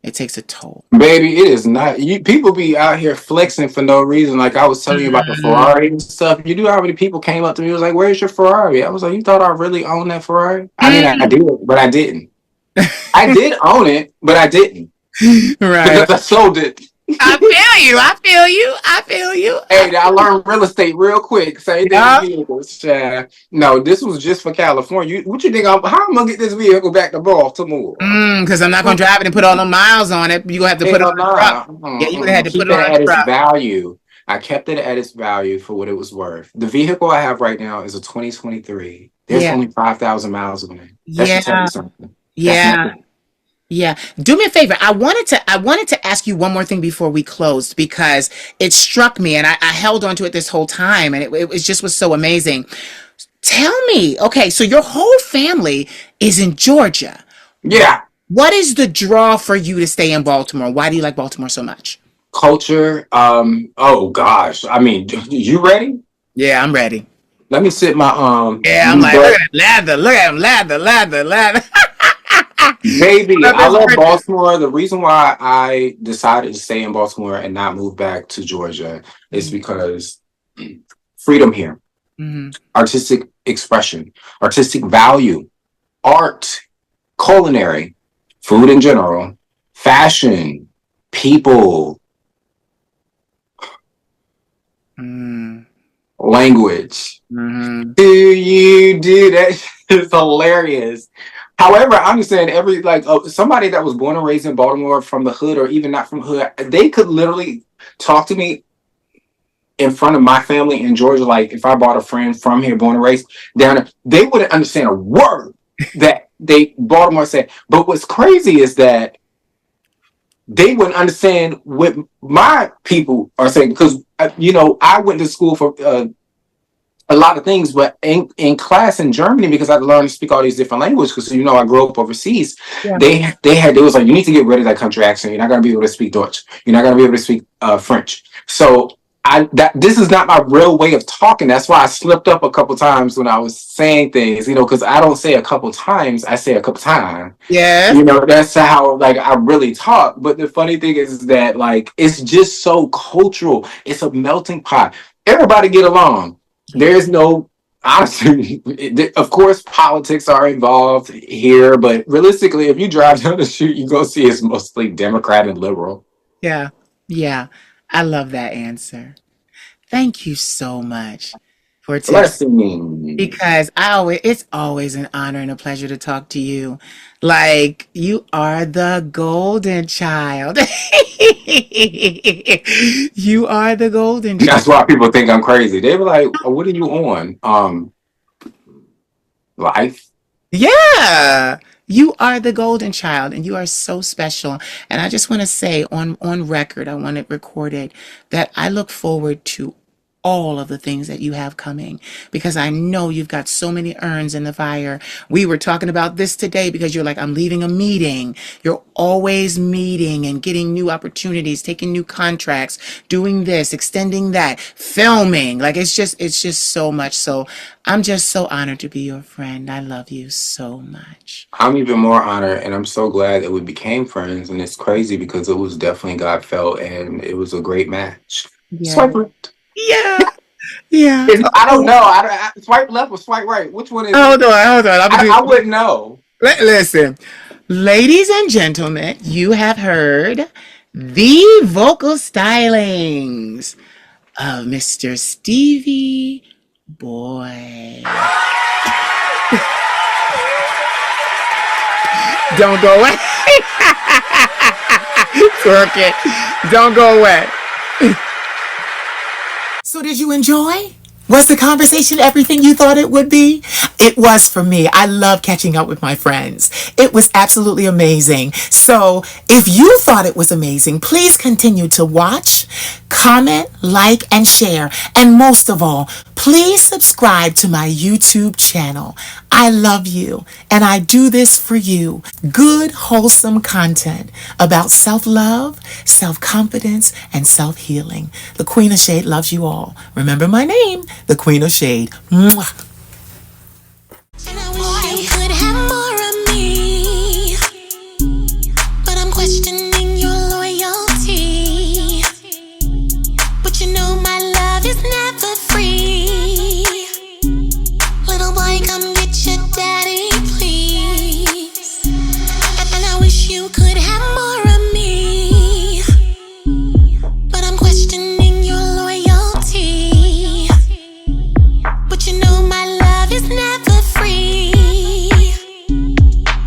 It takes a toll. Baby, it is not. You people be out here flexing for no reason. Like I was telling you about the Mm, Ferrari and stuff. You knew how many people came up to me and was like, "Where's your Ferrari?" I was like, "You thought I really owned that Ferrari?" I mean, I mm. did, but I didn't. I did own it, but I didn't Right. because I sold it. I feel you. I feel you. I feel you. Hey, I learned real estate real quick. Same thing with Yeah. vehicles. No, this was just for California. What you think? How am I gonna get this vehicle back to Baltimore? Because I'm not gonna drive it and put all the miles on it. You gonna have to put it Hell on a truck. nah. Yeah, you would have had to put Keep it it on a at its truck. value. I kept it at its value for what it was worth. The vehicle I have right now is a 2023. There's Yeah. only 5,000 miles on it. That should tell you Yeah. something. That's Yeah. nothing. Yeah. Do me a favor. I wanted to ask you one more thing before we closed because it struck me and I held on to it this whole time and it was just was so amazing. Tell me, okay, so your whole family is in Georgia. Yeah. What is the draw for you to stay in Baltimore? Why do you like Baltimore so much? Culture. Oh gosh. I mean, you ready? Yeah, I'm ready. Let me sit my Yeah, I'm blue like, look butt. at that lather, look at him, lather. Baby, Love I his love bridges. Baltimore. The reason why I decided to stay in Baltimore and not move back to Georgia is because freedom here, Mm-hmm. artistic expression, artistic value, art, culinary, food in general, fashion, people, Mm-hmm. language. Mm-hmm. Do you do that? It's hilarious. However, I understand every like somebody that was born and raised in Baltimore from the hood or even not from hood, they could literally talk to me in front of my family in Georgia. Like if I brought a friend from here, born and raised down there, they wouldn't understand a word that they Baltimore said. But what's crazy is that they wouldn't understand what my people are saying because I went to school for a lot of things, but in class in Germany, because I learned to speak all these different languages, because I grew up overseas, Yeah. they was like, you need to get rid of that country accent. You're not gonna be able to speak Dutch. You're not gonna be able to speak French. So this is not my real way of talking. That's why I slipped up a couple times when I was saying things, because I don't say a couple times, I say a couple times. Yes. That's how like I really talk. But the funny thing is that like it's just so cultural. It's a melting pot. Everybody get along. Yeah. There's no honestly. Of course, politics are involved here, but realistically, if you drive down the street, you go see it's mostly Democrat and liberal. Yeah. Yeah. I love that answer. Thank you so much for taking Blessings. because it's always an honor and a pleasure to talk to you. Like you are the golden child. You are the golden child. That's why people think I'm crazy. They were like, "What are you on?" Life. Yeah. You are the golden child and you are so special. And I just want to say on record, I want it recorded that I look forward to all of the things that you have coming because I know you've got so many irons in the fire. We were talking about this today because you're like, I'm leaving a meeting. You're always meeting and getting new opportunities, taking new contracts, doing this, extending that, filming. Like it's just so much. So I'm just so honored to be your friend. I love you so much. I'm even more honored, and I'm so glad that we became friends. And it's crazy because it was definitely God felt, and it was a great match. Yeah. Swipe left. Yeah. Yeah. I don't know. Swipe left or swipe right. Which one is it? Hold on. I wouldn't know. Listen, ladies and gentlemen, you have heard the vocal stylings of Mr. Stevie Boy. Don't go away. Twerk it. Don't go away. So did you enjoy? Was the conversation everything you thought it would be? It was for me. I love catching up with my friends. It was absolutely amazing. So if you thought it was amazing, please continue to watch, comment, like, and share. And most of all, please subscribe to my YouTube channel. I love you, and I do this for you. Good, wholesome content about self-love, self-confidence, and self-healing. The Queen of Shade loves you all. Remember my name, the Queen of Shade. Mwah. And I wish you could have more of me, but I'm questioning your loyalty. But you know my love is never free. Little boy, come get your daddy, please. And I wish you could have more of me, but I'm questioning your loyalty. But you know my love is never free.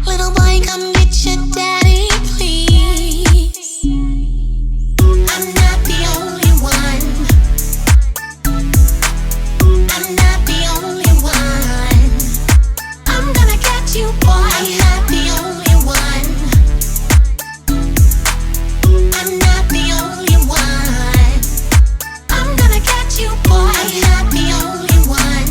Little boy, come get your daddy, please. I'm not the only one. I'm not the only one. I'm gonna get you, boy. I'm not the only one. I'm not the only one. I'm gonna get you, boy. I'm not the only one.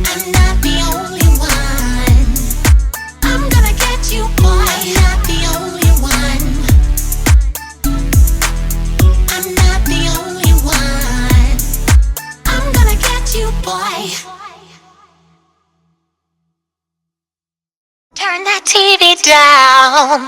I'm not the only one. I'm gonna get you, boy. I'm not the only one. I'm not the only one. I'm gonna get you, boy. Turn that TV down.